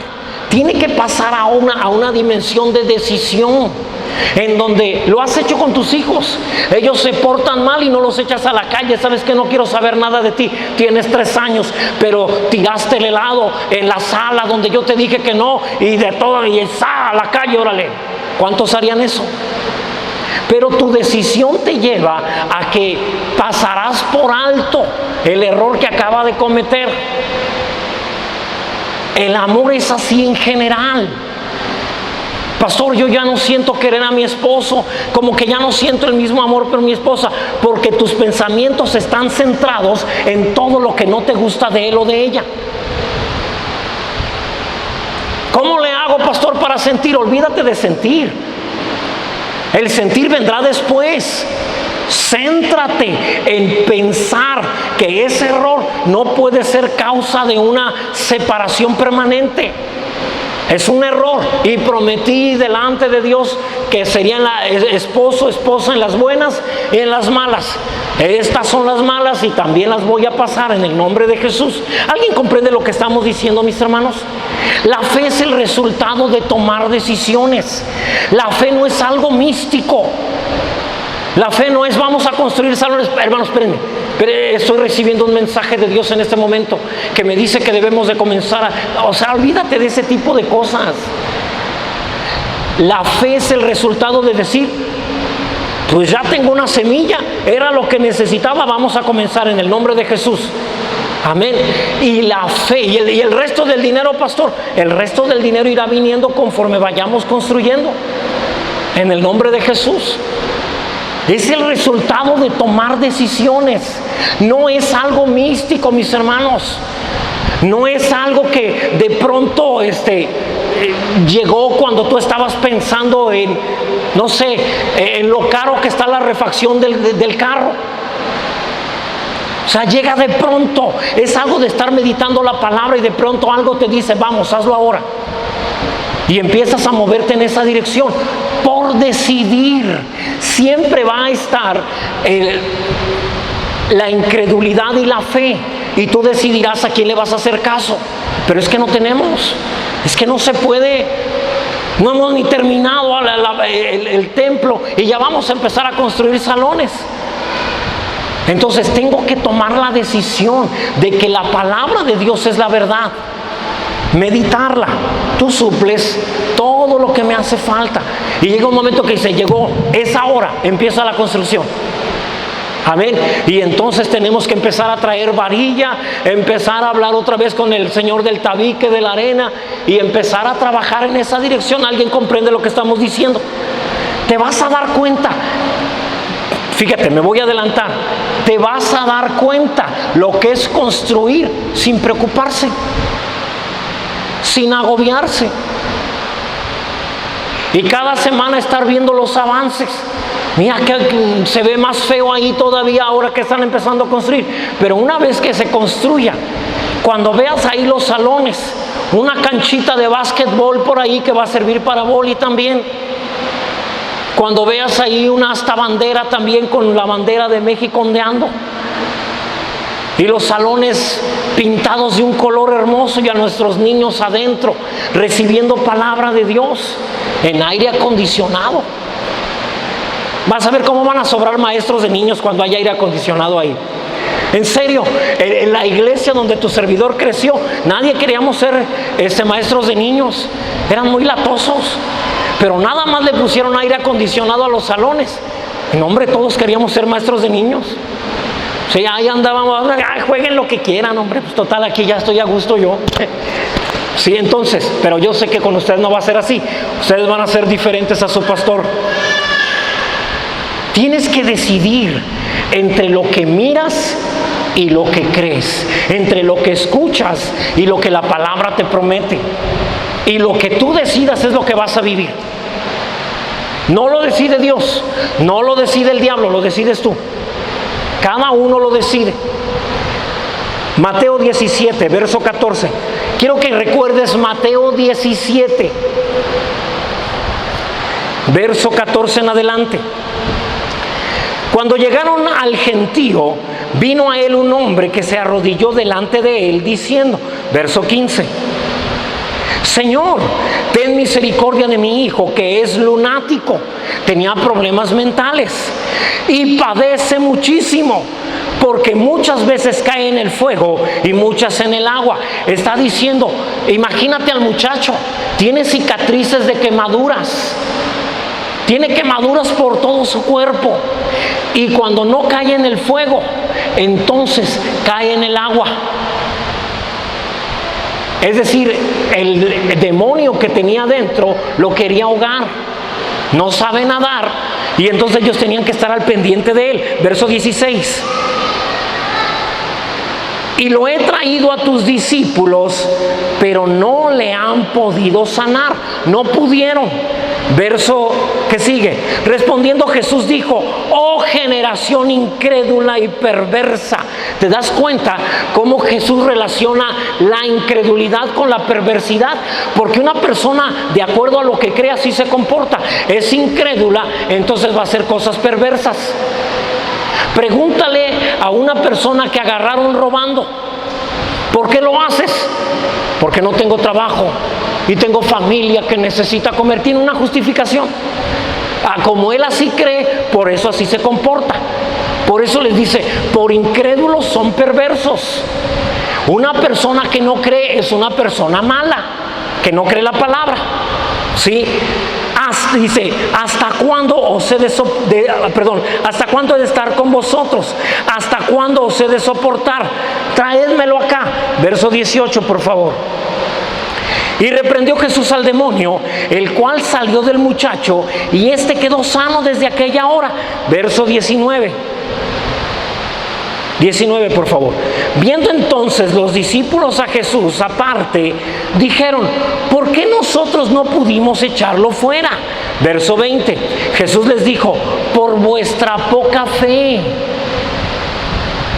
tiene que pasar a una dimensión de decisión, en donde lo has hecho con tus hijos. Ellos se portan mal y no los echas a la calle. Sabes que no quiero saber nada de ti, tienes 3 años, pero tiraste el helado en la sala donde yo te dije que no, y de todo, y a la calle, órale. ¿Cuántos harían eso? Pero tu decisión te lleva a que pasarás por alto el error que acaba de cometer. El amor es así en general. Pastor, yo ya no siento querer a mi esposo, como que ya no siento el mismo amor por mi esposa, porque tus pensamientos están centrados en todo lo que no te gusta de él o de ella. ¿Cómo le hago, pastor, para sentir? Olvídate de sentir. El sentir vendrá después. Céntrate en pensar que ese error no puede ser causa de una separación permanente. Es un error. Y prometí delante de Dios que serían esposo, esposa en las buenas y en las malas. Estas son las malas y también las voy a pasar en el nombre de Jesús. ¿Alguien comprende lo que estamos diciendo, mis hermanos? La fe es el resultado de tomar decisiones. La fe no es algo místico. La fe no es vamos a construir salones. Hermanos, espérenme. Pero estoy recibiendo un mensaje de Dios en este momento que me dice que debemos de comenzar o sea, olvídate de ese tipo de cosas. La fe es el resultado de decir, pues ya tengo una semilla, era lo que necesitaba, vamos a comenzar en el nombre de Jesús. Amén. Y la fe y el resto del dinero, pastor, el resto del dinero irá viniendo conforme vayamos construyendo en el nombre de Jesús. Es el resultado de tomar decisiones. No es algo místico, mis hermanos. No es algo que de pronto llegó cuando tú estabas pensando en, no sé, en lo caro que está la refacción del carro. O sea, llega de pronto. Es algo de estar meditando la palabra y de pronto algo te dice, vamos, hazlo ahora. Y empiezas a moverte en esa dirección. Por decidir. Siempre va a estar la incredulidad y la fe. Y tú decidirás a quién le vas a hacer caso. Pero es que no tenemos. Es que no se puede. No hemos ni terminado el templo y ya vamos a empezar a construir salones. Entonces tengo que tomar la decisión de que la palabra de Dios es la verdad. Meditarla. Tú suples todo lo que me hace falta. Y llega un momento que dice, llegó, es ahora, empieza la construcción. Amén. Y entonces tenemos que empezar a traer varilla, empezar a hablar otra vez con el Señor del tabique, de la arena, y empezar a trabajar en esa dirección. ¿Alguien comprende lo que estamos diciendo? Te vas a dar cuenta. Fíjate, me voy a adelantar. Te vas a dar cuenta lo que es construir sin preocuparse, sin agobiarse. Y cada semana estar viendo los avances. Mira que se ve más feo ahí todavía ahora que están empezando a construir. Pero una vez que se construya, cuando veas ahí los salones, una canchita de básquetbol por ahí que va a servir para vóley también. Cuando veas ahí una hasta bandera también con la bandera de México ondeando. Y los salones pintados de un color hermoso y a nuestros niños adentro recibiendo palabra de Dios en aire acondicionado. Vas a ver cómo van a sobrar maestros de niños cuando haya aire acondicionado ahí. En serio, en la iglesia donde tu servidor creció, nadie queríamos ser maestros de niños. Eran muy latosos. Pero nada más le pusieron aire acondicionado a los salones. No, hombre, todos queríamos ser maestros de niños. O sea, ahí andábamos, jueguen lo que quieran, hombre, pues total, aquí ya estoy a gusto yo. Sí, entonces, pero yo sé que con ustedes no va a ser así. Ustedes van a ser diferentes a su pastor. Tienes que decidir entre lo que miras y lo que crees, entre lo que escuchas y lo que la palabra te promete. Y lo que tú decidas es lo que vas a vivir. No lo decide Dios, no lo decide el diablo, lo decides tú. Cada uno lo decide. Mateo 17, verso 14. Quiero que recuerdes Mateo 17, verso 14 en adelante. Cuando llegaron al gentío, vino a él un hombre que se arrodilló delante de él, diciendo, verso 15, Señor, ten misericordia de mi hijo, que es lunático, tenía problemas mentales y padece muchísimo, porque muchas veces cae en el fuego y muchas en el agua. Está diciendo, imagínate al muchacho, tiene cicatrices de quemaduras, tiene quemaduras por todo su cuerpo, y cuando no cae en el fuego, entonces cae en el agua. Es decir, el demonio que tenía dentro lo quería ahogar. No sabe nadar y entonces ellos tenían que estar al pendiente de él. Verso 16. y lo he traído a tus discípulos, pero no le han podido sanar. No pudieron. Verso que sigue. Respondiendo Jesús dijo: oh generación incrédula y perversa. ¿Te das cuenta cómo Jesús relaciona la incredulidad con la perversidad? Porque una persona, de acuerdo a lo que cree, así se comporta. Es incrédula, entonces va a hacer cosas perversas. Pregúntale a una persona que agarraron robando: ¿por qué lo haces? Porque no tengo trabajo y tengo familia que necesita comer. Tiene una justificación. Como él así cree, por eso así se comporta. Por eso les dice: por incrédulos son perversos. Una persona que no cree es una persona mala, que no cree la palabra. ¿Sí? Dice: ¿hasta cuándo os he ¿hasta cuándo he de estar con vosotros? ¿Hasta cuándo os he de soportar? Traédmelo acá. Verso 18, por favor. Y reprendió Jesús al demonio, el cual salió del muchacho, y éste quedó sano desde aquella hora. Verso 19. 19, por favor. Viendo entonces los discípulos a Jesús aparte, dijeron: ¿por qué nosotros no pudimos echarlo fuera? Verso 20. Jesús les dijo: por vuestra poca fe.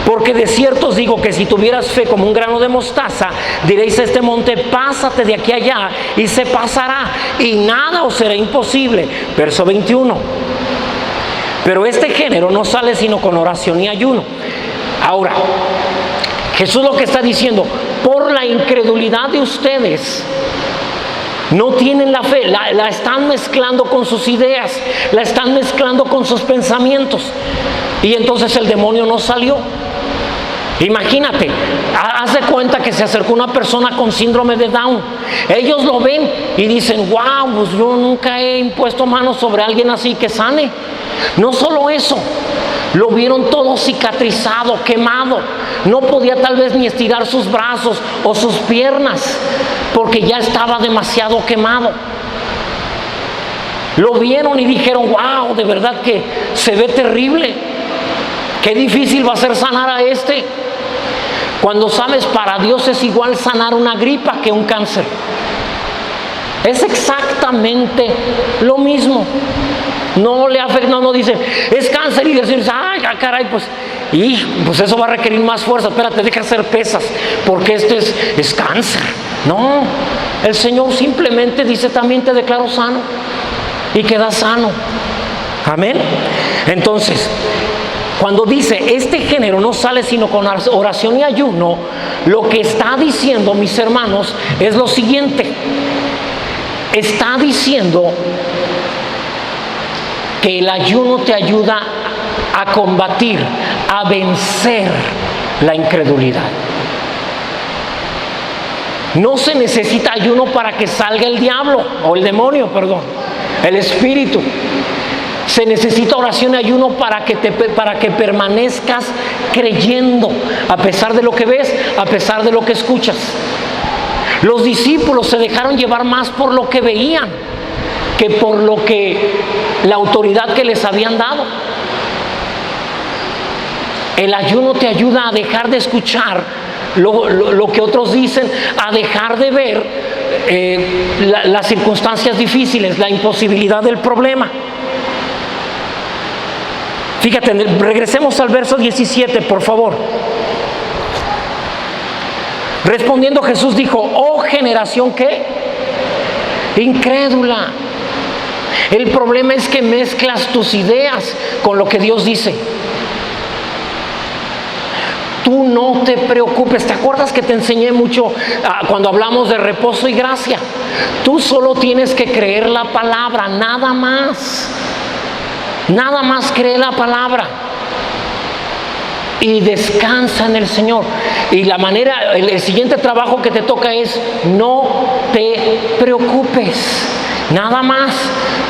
Porque de cierto os digo que si tuvieras fe como un grano de mostaza, diréis a este monte: pásate de aquí allá, y se pasará, y nada os será imposible. Verso 21. Pero este género no sale sino con oración y ayuno. Ahora, Jesús lo que está diciendo: por la incredulidad de ustedes, no tienen la fe, la están mezclando con sus ideas, la están mezclando con sus pensamientos, y entonces el demonio no salió. Imagínate, haz de cuenta que se acercó una persona con síndrome de Down. Ellos lo ven y dicen: wow, pues yo nunca he impuesto manos sobre alguien así que sane. No solo eso, lo vieron todo cicatrizado, quemado. No podía tal vez ni estirar sus brazos o sus piernas, porque ya estaba demasiado quemado. Lo vieron y dijeron: wow, de verdad que se ve terrible. Qué difícil va a ser sanar a este. Cuando sabes, para Dios es igual sanar una gripa que un cáncer. Es exactamente lo mismo. No le afecta, no dicen es cáncer y decir: ay, caray, pues eso va a requerir más fuerza. Espérate, deja hacer pesas, porque es cáncer. No, el Señor simplemente dice: también te declaro sano, y quedas sano. Amén. Entonces, cuando dice este género no sale sino con oración y ayuno, lo que está diciendo, mis hermanos, es lo siguiente. Está diciendo que el ayuno te ayuda a combatir, a vencer la incredulidad. No se necesita ayuno para que salga el diablo, o el demonio, perdón, el espíritu. Se necesita oración y ayuno para que permanezcas creyendo, a pesar de lo que ves, a pesar de lo que escuchas. Los discípulos se dejaron llevar más por lo que veían que por lo que la autoridad que les habían dado. El ayuno te ayuda a dejar de escuchar lo que otros dicen, a dejar de ver las circunstancias difíciles, la imposibilidad del problema. Fíjate, regresemos al verso 17, por favor. Respondiendo Jesús dijo: oh generación, ¿qué? Incrédula. El problema es que mezclas tus ideas con lo que Dios dice. Tú no te preocupes. ¿Te acuerdas que te enseñé mucho cuando hablamos de reposo y gracia? Tú solo tienes que creer la palabra, nada más. Nada más cree la palabra y descansa en el Señor. Y la manera, el siguiente trabajo que te toca es: no te preocupes. Nada más,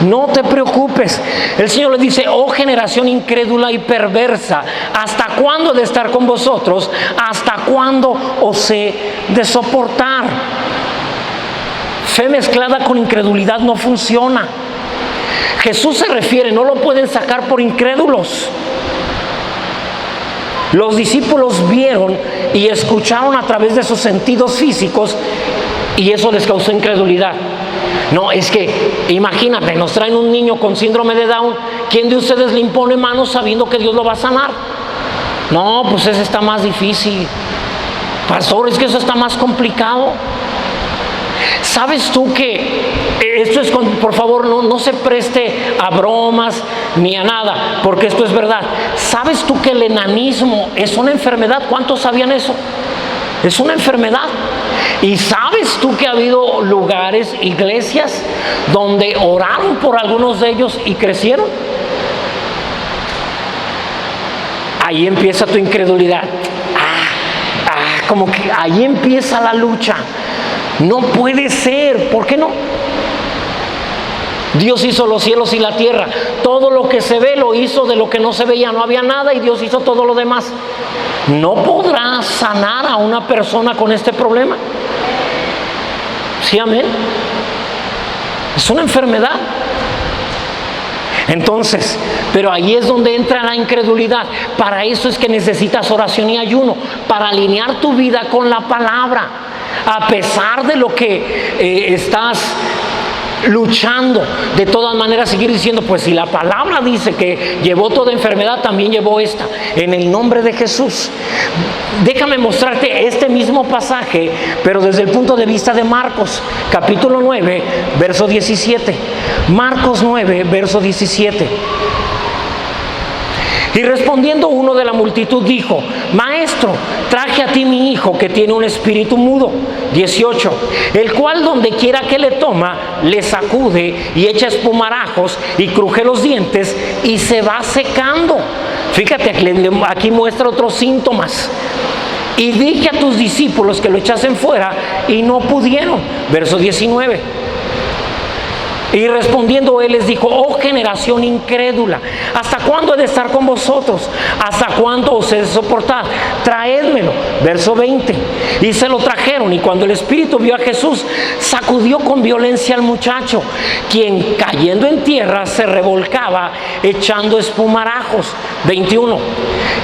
no te preocupes. El Señor le dice: oh generación incrédula y perversa, ¿hasta cuándo he de estar con vosotros? ¿Hasta cuándo os he de soportar? Fe mezclada con incredulidad no funciona. Jesús se refiere: no lo pueden sacar por incrédulos. Los discípulos vieron y escucharon a través de sus sentidos físicos y eso les causó incredulidad. No, es que imagínate, nos traen un niño con síndrome de Down. ¿Quién de ustedes le impone manos sabiendo que Dios lo va a sanar? No, pues ese está más difícil. Pastor, es que eso está más complicado. ¿Sabes tú que esto es, por favor, no se preste a bromas ni a nada, porque esto es verdad? ¿Sabes tú que el enanismo es una enfermedad? ¿Cuántos sabían eso? Es una enfermedad. ¿Y sabes tú que ha habido lugares, iglesias, donde oraron por algunos de ellos y crecieron? Ahí empieza tu incredulidad. Como que ahí empieza la lucha. No puede ser. ¿Por qué no? Dios hizo los cielos y la tierra. Todo lo que se ve lo hizo de lo que no se veía. No había nada y Dios hizo todo lo demás. ¿No podrá sanar a una persona con este problema? ¿Sí, amén? Es una enfermedad. Entonces, pero ahí es donde entra la incredulidad. Para eso es que necesitas oración y ayuno, para alinear tu vida con la palabra. A pesar de lo que estás luchando, de todas maneras seguir diciendo, pues si la palabra dice que llevó toda enfermedad, también llevó esta, en el nombre de Jesús. Déjame mostrarte este mismo pasaje, pero desde el punto de vista de Marcos, capítulo 9, verso 17. Marcos 9, verso 17. Y respondiendo uno de la multitud dijo: Maestro, traje a ti mi hijo que tiene un espíritu mudo. 18. El cual donde quiera que le toma, le sacude y echa espumarajos y cruje los dientes y se va secando. Fíjate, aquí muestra otros síntomas. Y dije a tus discípulos que lo echasen fuera y no pudieron. Verso 19. Y respondiendo él les dijo: oh generación incrédula, ¿hasta cuándo he de estar con vosotros? ¿Hasta cuándo os he de soportar? Traédmelo. Verso 20. Y se lo trajeron, y cuando el espíritu vio a Jesús, sacudió con violencia al muchacho, quien cayendo en tierra se revolcaba echando espumarajos. 21.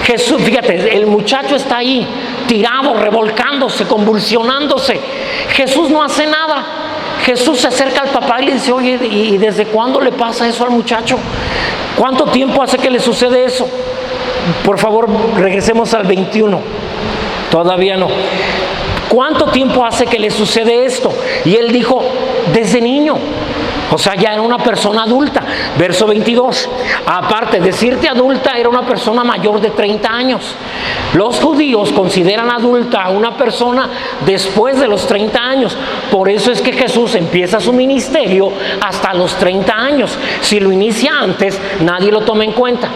Jesús, fíjate, el muchacho está ahí tirado, revolcándose, convulsionándose. Jesús no hace nada. Jesús se acerca al papá y le dice: oye, ¿y desde cuándo le pasa eso al muchacho? ¿Cuánto tiempo hace que le sucede eso? Por favor, regresemos al 21. Todavía no. ¿Cuánto tiempo hace que le sucede esto? Y él dijo: desde niño. O sea, ya era una persona adulta. Verso 22. Aparte, decirte adulta, era una persona mayor de 30 años. Los judíos consideran adulta a una persona después de los 30 años. Por eso es que Jesús empieza su ministerio hasta los 30 años. Si lo inicia antes, nadie lo toma en cuenta.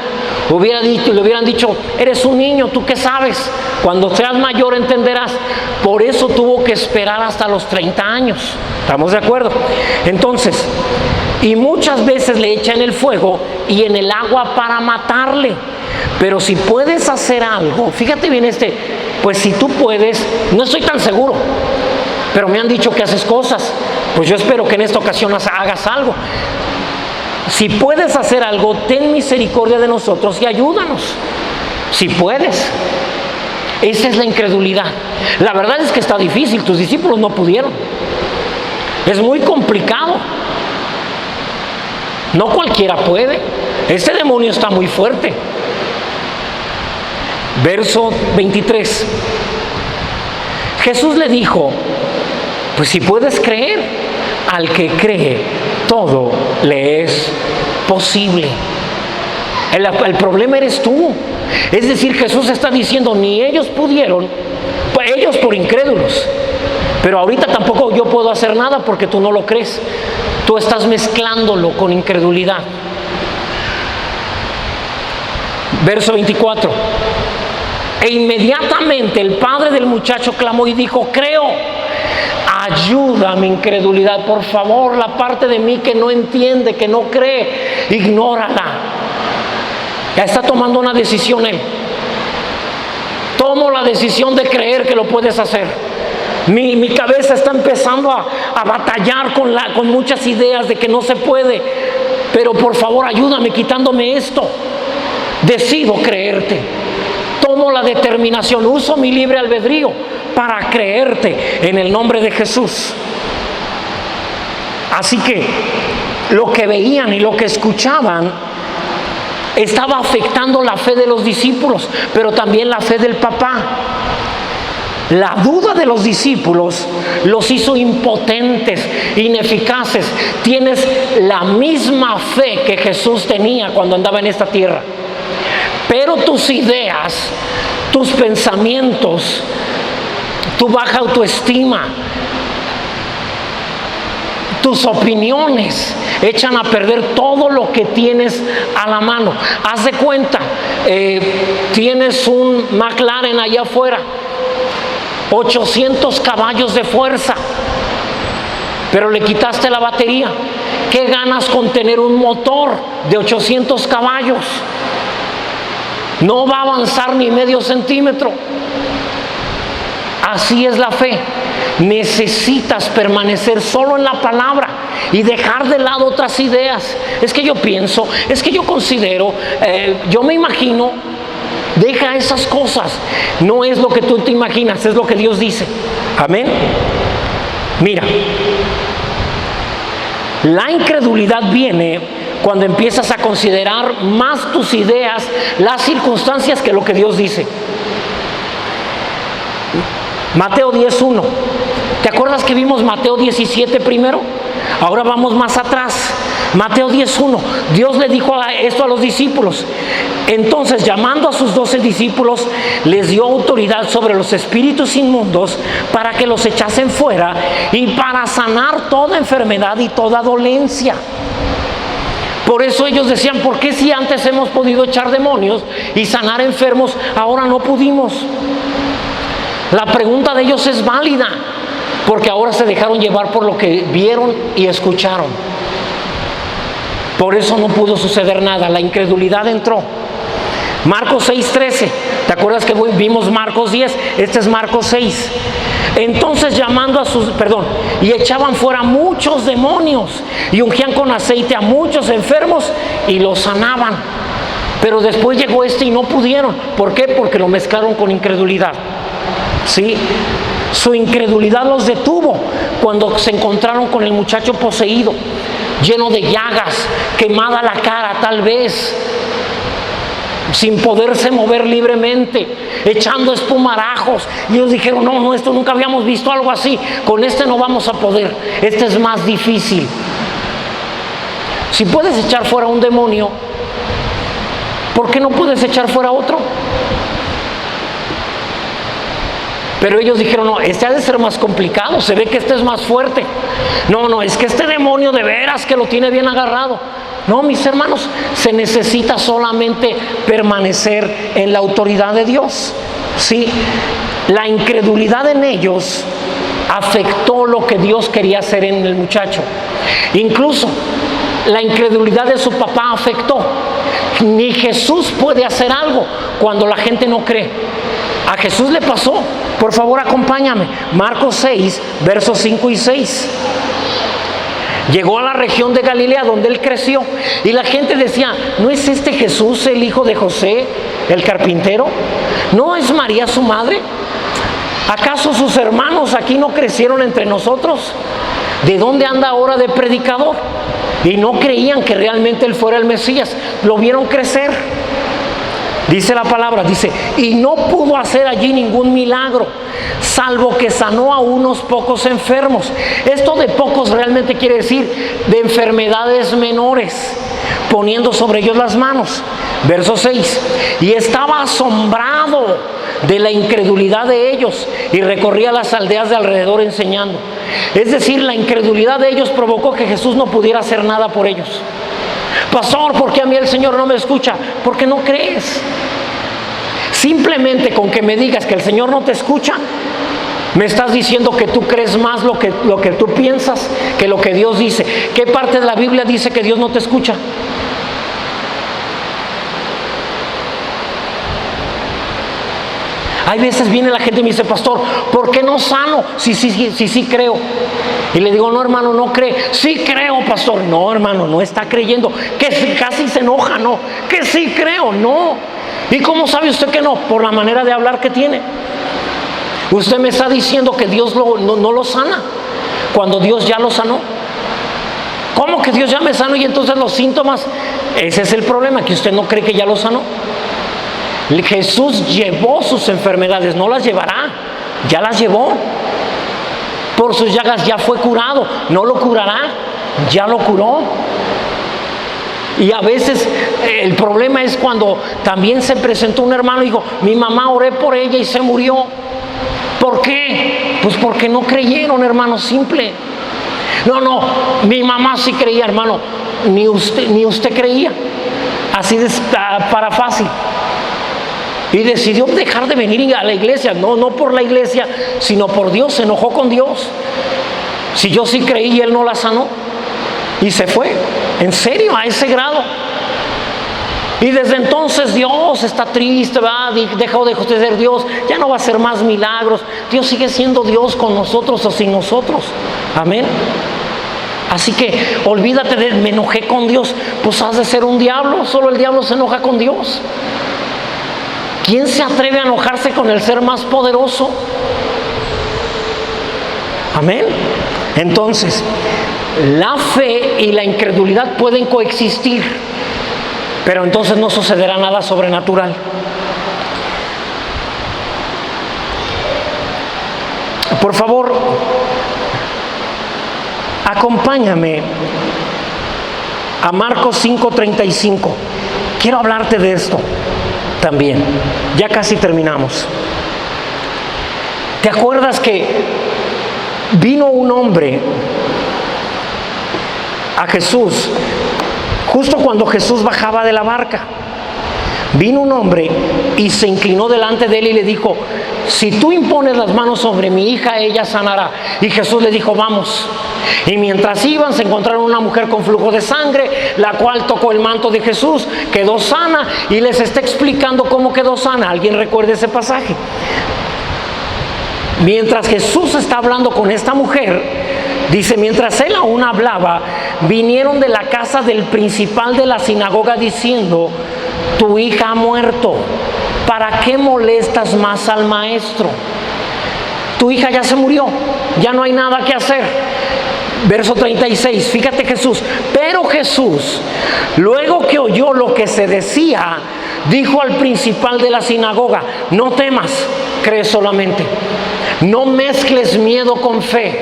Le hubieran dicho: eres un niño, ¿tú qué sabes? Cuando seas mayor entenderás. Por eso tuvo que esperar hasta los 30 años. ¿Estamos de acuerdo? Entonces, y muchas veces le echan el fuego y en el agua para matarle. Pero si puedes hacer algo, fíjate bien pues si tú puedes, no estoy tan seguro, pero me han dicho que haces cosas. Pues yo espero que en esta ocasión hagas algo. Si puedes hacer algo, ten misericordia de nosotros y ayúdanos. Si puedes. Esa es la incredulidad. La verdad es que está difícil, tus discípulos no pudieron. Es muy complicado. No cualquiera puede. Este demonio está muy fuerte. Verso 23. Jesús le dijo: pues si puedes creer, al que cree, todo le es posible. El problema eres tú. Es decir, Jesús está diciendo: ni ellos pudieron, ellos por incrédulos. Pero ahorita tampoco yo puedo hacer nada porque tú no lo crees. Tú estás mezclándolo con incredulidad. Verso 24. E inmediatamente el padre del muchacho clamó y dijo: creo. Ayuda a mi incredulidad, por favor. La parte de mí que no entiende, que no cree, ignórala. Ya está tomando una decisión él. Tomo la decisión de creer que lo puedes hacer. Mi cabeza está empezando a batallar con muchas ideas de que no se puede. Pero por favor ayúdame quitándome esto. Decido creerte. tomo la determinación, uso mi libre albedrío para creerte en el nombre de Jesús. Así que lo que veían y lo que escuchaban estaba afectando la fe de los discípulos, pero también la fe del papá. La duda de los discípulos los hizo impotentes, ineficaces. Tienes la misma fe que Jesús tenía cuando andaba en esta tierra, pero tus ideas, tus pensamientos, tu baja autoestima, tus opiniones echan a perder todo lo que tienes a la mano. Haz de cuenta, tienes un McLaren allá afuera, 800 caballos de fuerza, pero le quitaste la batería. ¿Qué ganas con tener un motor de 800 caballos? No va a avanzar ni medio centímetro. Así es la fe. Necesitas permanecer solo en la palabra y dejar de lado otras ideas. Es que yo pienso, es que yo considero, yo me imagino. Deja esas cosas. No es lo que tú te imaginas, es lo que Dios dice. Amén. Mira, la incredulidad viene cuando empiezas a considerar más tus ideas, las circunstancias, que lo que Dios dice. Mateo 10:1. ¿Te acuerdas que vimos Mateo 17 primero? Ahora vamos más atrás. Mateo 10:1. Dios le dijo esto a los discípulos. Entonces, llamando a sus 12 discípulos, les dio autoridad sobre los espíritus inmundos para que los echasen fuera y para sanar toda enfermedad y toda dolencia. Por eso ellos decían: ¿por qué si antes hemos podido echar demonios y sanar enfermos, ahora no pudimos? La pregunta de ellos es válida, porque ahora se dejaron llevar por lo que vieron y escucharon. Por eso no pudo suceder nada. La incredulidad entró. Marcos 6:13. ¿Te acuerdas que vimos Marcos 10? Este es Marcos 6. Entonces y echaban fuera muchos demonios y ungían con aceite a muchos enfermos y los sanaban. Pero después llegó y no pudieron. ¿Por qué? Porque lo mezclaron con incredulidad. ¿Sí? Su incredulidad los detuvo cuando se encontraron con el muchacho poseído, lleno de llagas, quemada la cara tal vez, sin poderse mover libremente, echando espumarajos. Y ellos dijeron: no, esto nunca habíamos visto algo así, con este no vamos a poder, este es más difícil. Si puedes echar fuera un demonio, ¿por qué no puedes echar fuera otro? Pero ellos dijeron: no, este ha de ser más complicado, se ve que este es más fuerte. No, es que este demonio de veras que lo tiene bien agarrado. No, mis hermanos, se necesita solamente permanecer en la autoridad de Dios. Sí, la incredulidad en ellos afectó lo que Dios quería hacer en el muchacho. Incluso la incredulidad de su papá afectó. Ni Jesús puede hacer algo cuando la gente no cree. A Jesús le pasó. Por favor, acompáñame. Marcos 6, versos 5 y 6. Llegó a la región de Galilea donde él creció y la gente decía: ¿no es este Jesús el hijo de José, el carpintero? ¿No es María su madre? ¿Acaso sus hermanos aquí no crecieron entre nosotros? ¿De dónde anda ahora de predicador? Y no creían que realmente él fuera el Mesías. Lo vieron crecer. Dice la palabra, y no pudo hacer allí ningún milagro, salvo que sanó a unos pocos enfermos. Esto de pocos realmente quiere decir de enfermedades menores, poniendo sobre ellos las manos. Verso 6. Y estaba asombrado de la incredulidad de ellos y recorría las aldeas de alrededor enseñando. Es decir, la incredulidad de ellos provocó que Jesús no pudiera hacer nada por ellos. Pastor, ¿por qué a mí el Señor no me escucha? Porque no crees. Simplemente con que me digas que el Señor no te escucha, me estás diciendo que tú crees más lo que tú piensas que lo que Dios dice. ¿Qué parte de la Biblia dice que Dios no te escucha? Hay veces viene la gente y me dice: pastor, ¿por qué no sano? Sí creo. Y le digo: no, hermano, no cree. Sí creo, pastor. No, hermano, no está creyendo. Que casi se enoja, no. Que sí creo, no. ¿Y cómo sabe usted que no? Por la manera de hablar que tiene. Usted me está diciendo que Dios no lo sana, cuando Dios ya lo sanó. ¿Cómo que Dios ya me sanó y entonces los síntomas? Ese es el problema, que usted no cree que ya lo sanó. Jesús llevó sus enfermedades, no las llevará, ya las llevó. Por sus llagas ya fue curado, no lo curará, ya lo curó. Y a veces el problema es cuando también se presentó un hermano y dijo: mi mamá, oré por ella y se murió. ¿Por qué? Pues porque no creyeron, hermano, simple. No, mi mamá sí creía, hermano, ni usted creía. Así para fácil. Y decidió dejar de venir a la iglesia, no por la iglesia, sino por Dios, se enojó con Dios. Si yo sí creí y Él no la sanó, y se fue, en serio, a ese grado. Y desde entonces Dios está triste, dejó de ser Dios, ya no va a hacer más milagros. Dios sigue siendo Dios con nosotros o sin nosotros, amén. Así que olvídate de me enojé con Dios, pues has de ser un diablo, solo el diablo se enoja con Dios. ¿Quién se atreve a enojarse con el ser más poderoso? Amén. Entonces, la fe y la incredulidad pueden coexistir, pero entonces no sucederá nada sobrenatural. Por favor, acompáñame a Marcos 5:35. Quiero hablarte de esto también. Ya casi terminamos. ¿Te acuerdas que vino un hombre a Jesús justo cuando Jesús bajaba de la barca? Vino un hombre y se inclinó delante de él y le dijo: si tú impones las manos sobre mi hija, ella sanará. Y Jesús le dijo: vamos. Y mientras iban, se encontraron una mujer con flujo de sangre, la cual tocó el manto de Jesús, quedó sana, y les está explicando cómo quedó sana. ¿Alguien recuerda ese pasaje? Mientras Jesús está hablando con esta mujer, dice: mientras él aún hablaba, vinieron de la casa del principal de la sinagoga diciendo: tu hija ha muerto, ¿para qué molestas más al maestro? Tu hija ya se murió, ya no hay nada que hacer. Verso 36, fíjate Jesús. Pero Jesús, luego que oyó lo que se decía, dijo al principal de la sinagoga: no temas, cree solamente. No mezcles miedo con fe.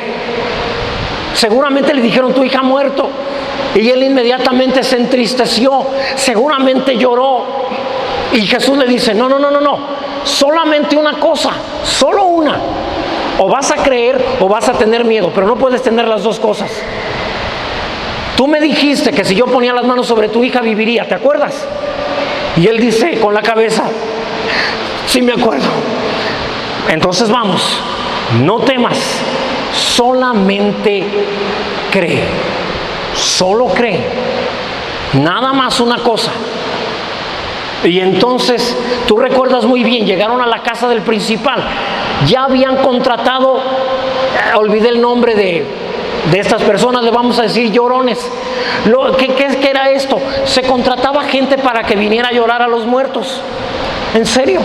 Seguramente le dijeron: tu hija ha muerto. Y él inmediatamente se entristeció, seguramente lloró. Y Jesús le dice: no, solamente una cosa, solo una. O vas a creer o vas a tener miedo, pero no puedes tener las dos cosas. Tú me dijiste que si yo ponía las manos sobre tu hija viviría, ¿te acuerdas? Y él dice con la cabeza: sí me acuerdo. Entonces vamos, no temas, solamente cree. Solo cree, nada más una cosa. Y entonces, tú recuerdas muy bien, llegaron a la casa del principal. Ya habían contratado, olvidé el nombre de estas personas, le vamos a decir llorones. ¿Qué era esto? Se contrataba gente para que viniera a llorar a los muertos. ¿En serio?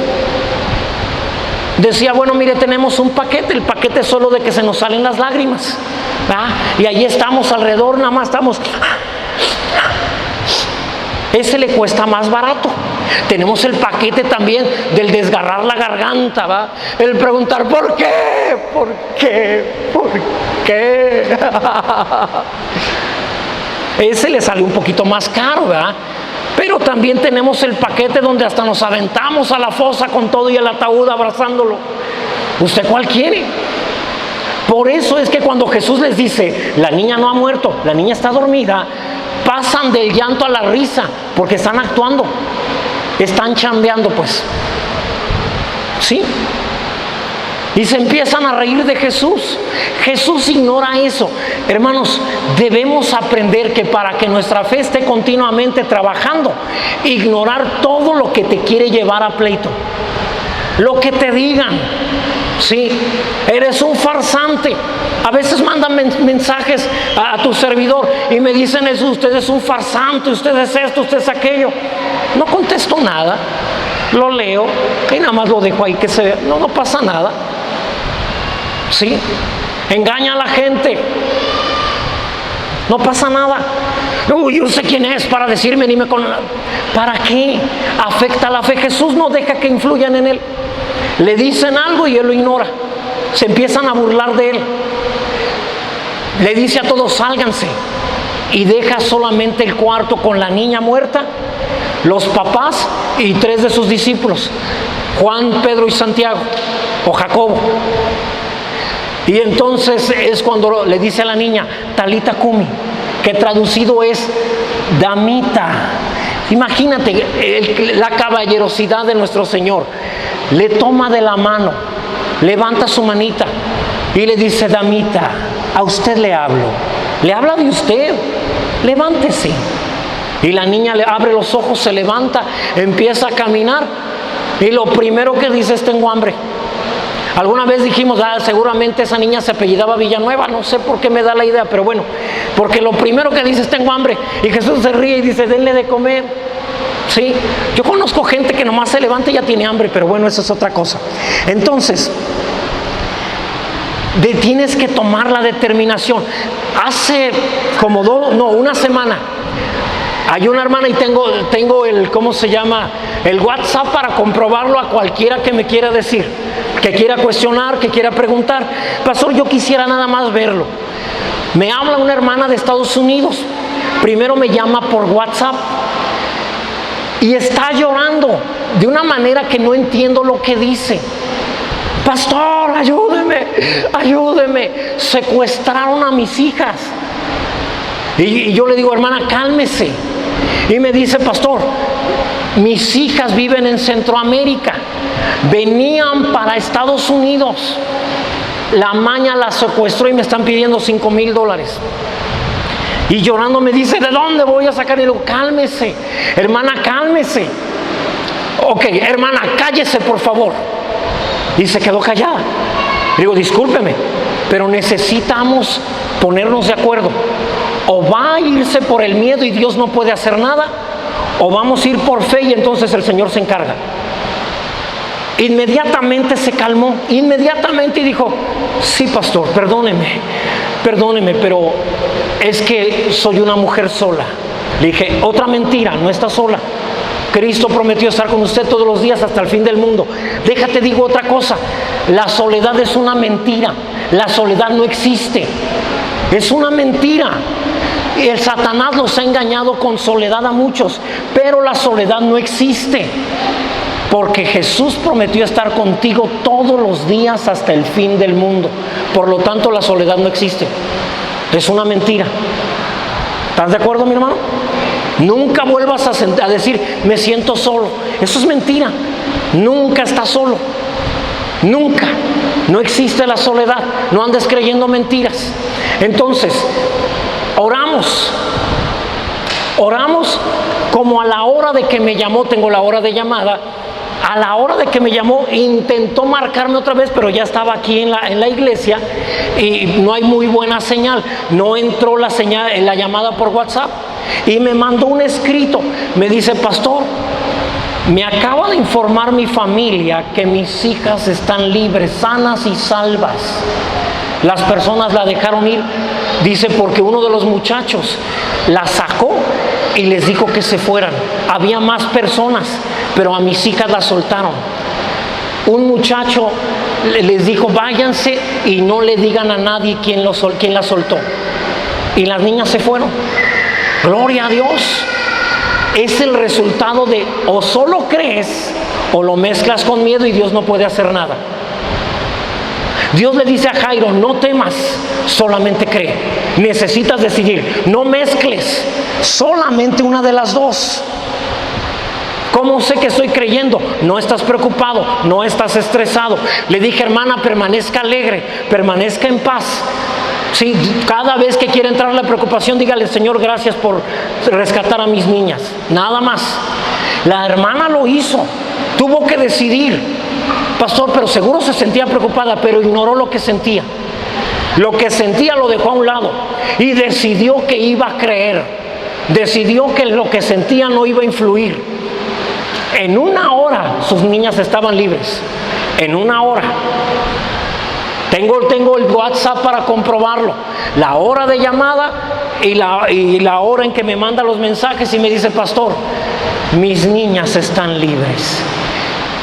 Decía: bueno, mire, tenemos un paquete, el paquete es solo de que se nos salen las lágrimas, ¿verdad? Y allí estamos alrededor, nada más estamos. Ese le cuesta más barato. Tenemos el paquete también del desgarrar la garganta, ¿va? El preguntar: ¿por qué? ¿Por qué? ¿Por qué? Ese le sale un poquito más caro, ¿verdad? Pero también tenemos el paquete donde hasta nos aventamos a la fosa con todo y el ataúd abrazándolo. ¿Usted cuál quiere? Por eso es que cuando Jesús les dice: la niña no ha muerto, la niña está dormida, pasan del llanto a la risa, porque están actuando, están chambeando, pues. ¿Sí? Y se empiezan a reír de Jesús. Jesús ignora eso. Hermanos, debemos aprender que para que nuestra fe esté continuamente trabajando, ignorar todo lo que te quiere llevar a pleito. Lo que te digan. Sí, eres un farsante. A veces mandan mensajes a tu servidor y me dicen eso: usted es un farsante, usted es esto, usted es aquello. No contesto nada. lo leo y nada más lo dejo ahí que se vea. No pasa nada. ¿Sí? Engaña a la gente. No pasa nada. Yo sé quién es para decirme, ni me con... ¿Para qué? Afecta la fe. Jesús no deja que influyan en él. Le dicen algo y él lo ignora. Se empiezan a burlar de él. Le dice a todos, sálganse. Y deja solamente el cuarto con la niña muerta, los papás y 3 de sus discípulos, Juan, Pedro y Santiago, o Jacobo. Y entonces es cuando le dice a la niña, Talita Cumi, que traducido es damita. Imagínate la caballerosidad de nuestro Señor. Le toma de la mano, levanta su manita y le dice, damita, a usted le hablo. Le habla de usted, levántese. Y la niña le abre los ojos, se levanta, empieza a caminar y lo primero que dice es, tengo hambre. Alguna vez dijimos, seguramente esa niña se apellidaba Villanueva, no sé por qué me da la idea, pero bueno, porque lo primero que dice es, tengo hambre. Y Jesús se ríe y dice, denle de comer. Sí, yo conozco gente que nomás se levanta y ya tiene hambre, pero bueno, eso es otra cosa. Entonces, tienes que tomar la determinación. Hace como una semana, hay una hermana y tengo el, ¿cómo se llama? El WhatsApp para comprobarlo a cualquiera que me quiera decir, que quiera cuestionar, que quiera preguntar. Pastor, yo quisiera nada más verlo. Me habla una hermana de Estados Unidos. Primero me llama por WhatsApp y está llorando de una manera que no entiendo lo que dice. Pastor, ayúdeme, secuestraron a mis hijas. Y yo le digo, hermana, cálmese. Y me dice, pastor, mis hijas viven en Centroamérica, venían para Estados Unidos, la maña las secuestró y me están pidiendo $5,000. Y llorando me dice, ¿de dónde voy a sacar? Y le digo, cálmese, hermana, cálmese. Ok, hermana, cállese por favor. Y se quedó callada. Digo, discúlpeme, pero necesitamos ponernos de acuerdo. O va a irse por el miedo y Dios no puede hacer nada, o vamos a ir por fe y entonces el Señor se encarga. Inmediatamente se calmó, inmediatamente, y dijo, sí, pastor, perdóneme, pero es que soy una mujer sola. Le dije, otra mentira, no está sola. Cristo prometió estar con usted todos los días hasta el fin del mundo. Déjate, digo otra cosa. La soledad es una mentira. La soledad no existe. Es una mentira. Y el Satanás los ha engañado con soledad a muchos. Pero la soledad no existe. Porque Jesús prometió estar contigo todos los días hasta el fin del mundo. Por lo tanto, la soledad no existe. Es una mentira. ¿Estás de acuerdo, mi hermano? Nunca vuelvas a decir, me siento solo. Eso es mentira. Nunca estás solo. Nunca. No existe la soledad. No andes creyendo mentiras. Entonces, oramos como a la hora de que me llamó. Tengo la hora de llamada. A la hora de que me llamó, intentó marcarme otra vez, pero ya estaba aquí en la iglesia y no hay muy buena señal. No entró la señal, la llamada por WhatsApp. Y me mandó un escrito. Me dice, pastor, me acaba de informar mi familia que mis hijas están libres, sanas y salvas. Las personas la dejaron ir, dice, porque uno de los muchachos la sacó y les dijo que se fueran. Había más personas, pero a mis hijas las soltaron. Un muchacho les dijo, váyanse y no le digan a nadie quién la soltó. Y las niñas se fueron. Gloria a Dios. Es el resultado de o solo crees o lo mezclas con miedo y Dios no puede hacer nada. Dios le dice a Jairo, no temas, solamente cree. Necesitas decidir, no mezcles, solamente una de las dos. ¿Cómo sé que estoy creyendo? No estás preocupado, no estás estresado. Le dije, hermana, permanezca alegre, permanezca en paz. Sí, cada vez que quiera entrar la preocupación, dígale, Señor, gracias por rescatar a mis niñas. Nada más. La hermana lo hizo, tuvo que decidir. Pastor, pero seguro se sentía preocupada, pero ignoró lo que sentía. Lo que sentía lo dejó a un lado y decidió que iba a creer. Decidió que lo que sentía no iba a influir. En una hora sus niñas estaban libres. En una hora. Tengo el WhatsApp para comprobarlo. La hora de llamada y la hora en que me manda los mensajes y me dice: pastor, mis niñas están libres.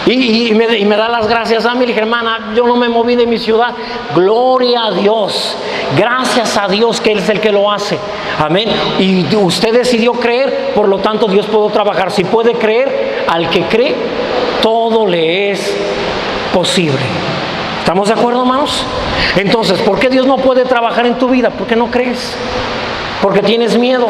Y me da las gracias a mí. Le dije: hermana, yo no me moví de mi ciudad. Gloria a Dios. Gracias a Dios que Él es el que lo hace. Amén. Y usted decidió creer, por lo tanto Dios puede trabajar. Si puede creer, al que cree, todo le es posible. ¿Estamos de acuerdo, hermanos? Entonces, ¿por qué Dios no puede trabajar en tu vida? Porque no crees. Porque tienes miedo.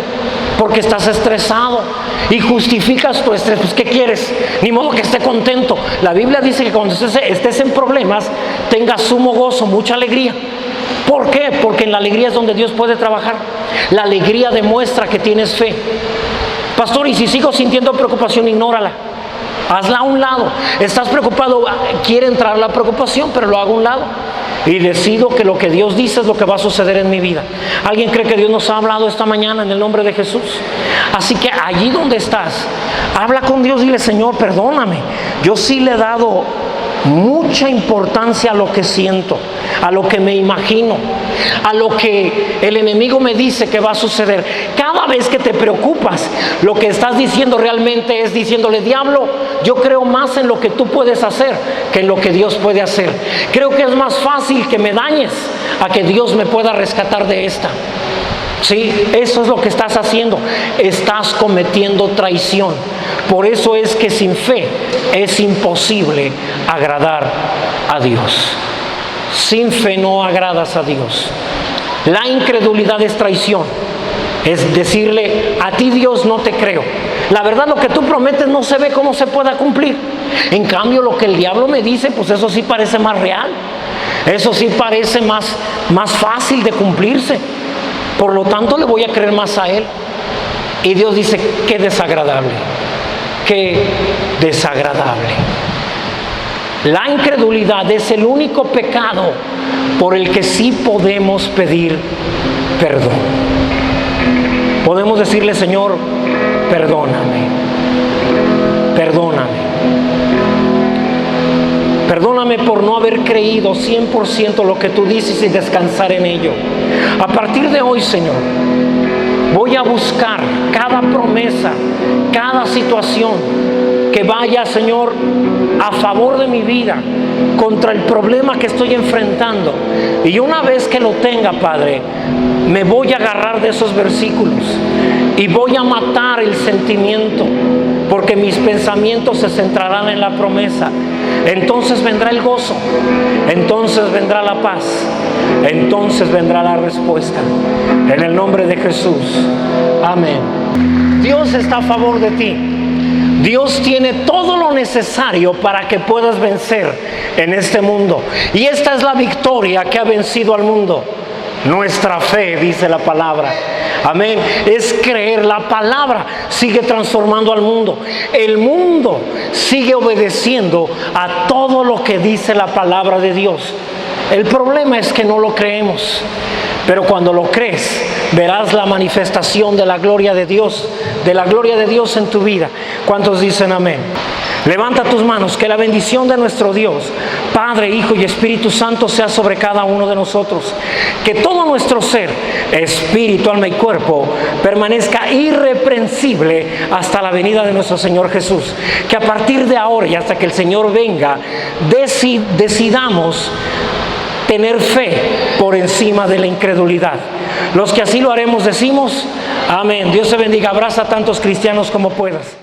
Porque estás estresado y justificas tu estrés. Pues, ¿qué quieres? Ni modo que esté contento. La Biblia dice que cuando estés en problemas, tengas sumo gozo, mucha alegría. ¿Por qué? Porque en la alegría es donde Dios puede trabajar. La alegría demuestra que tienes fe. Pastor, y si sigo sintiendo preocupación, ignórala. Hazla a un lado. Estás preocupado, quiere entrar la preocupación, pero lo hago a un lado. Y decido que lo que Dios dice es lo que va a suceder en mi vida. ¿Alguien cree que Dios nos ha hablado esta mañana en el nombre de Jesús? Así que allí donde estás, habla con Dios y dile: Señor, perdóname. Yo sí le he dado mucha importancia a lo que siento, a lo que me imagino, a lo que el enemigo me dice que va a suceder. Cada vez que te preocupas, lo que estás diciendo realmente es diciéndole: diablo, yo creo más en lo que tú puedes hacer que en lo que Dios puede hacer. Creo que es más fácil que me dañes a que Dios me pueda rescatar de esta. Sí, eso es lo que estás haciendo. Estás cometiendo traición. Por eso es que sin fe es imposible agradar a Dios. Sin fe no agradas a Dios. La incredulidad es traición. Es decirle: a ti, Dios, no te creo. La verdad, lo que tú prometes no se ve cómo se pueda cumplir. En cambio, lo que el diablo me dice, pues eso sí parece más real. Eso sí parece más fácil de cumplirse. Por lo tanto, le voy a creer más a él. Y Dios dice: qué desagradable. Qué desagradable. La incredulidad es el único pecado por el que sí podemos pedir perdón. Podemos decirle: Señor, perdóname. Perdóname. Perdóname por no haber creído 100% lo que tú dices y descansar en ello. A partir de hoy, Señor, voy a buscar cada promesa, cada situación que vaya, Señor, a favor de mi vida, contra el problema que estoy enfrentando. Y una vez que lo tenga, Padre, me voy a agarrar de esos versículos y voy a matar el sentimiento, porque mis pensamientos se centrarán en la promesa. Entonces vendrá el gozo, entonces vendrá la paz, entonces vendrá la respuesta. En el nombre de Jesús. Amén. Dios está a favor de ti. Dios tiene todo lo necesario para que puedas vencer en este mundo. Y esta es la victoria que ha vencido al mundo. Nuestra fe, dice la palabra. Amén. Es creer. La palabra sigue transformando al mundo. El mundo sigue obedeciendo a todo lo que dice la palabra de Dios. El problema es que no lo creemos. Pero cuando lo crees, verás la manifestación de la gloria de Dios en tu vida. ¿Cuántos dicen amén? Levanta tus manos, que la bendición de nuestro Dios, Padre, Hijo y Espíritu Santo sea sobre cada uno de nosotros. Que todo nuestro ser, espíritu, alma y cuerpo, permanezca irreprensible hasta la venida de nuestro Señor Jesús. Que a partir de ahora y hasta que el Señor venga, decidamos tener fe por encima de la incredulidad. Los que así lo haremos decimos amén. Dios te bendiga. Abraza a tantos cristianos como puedas.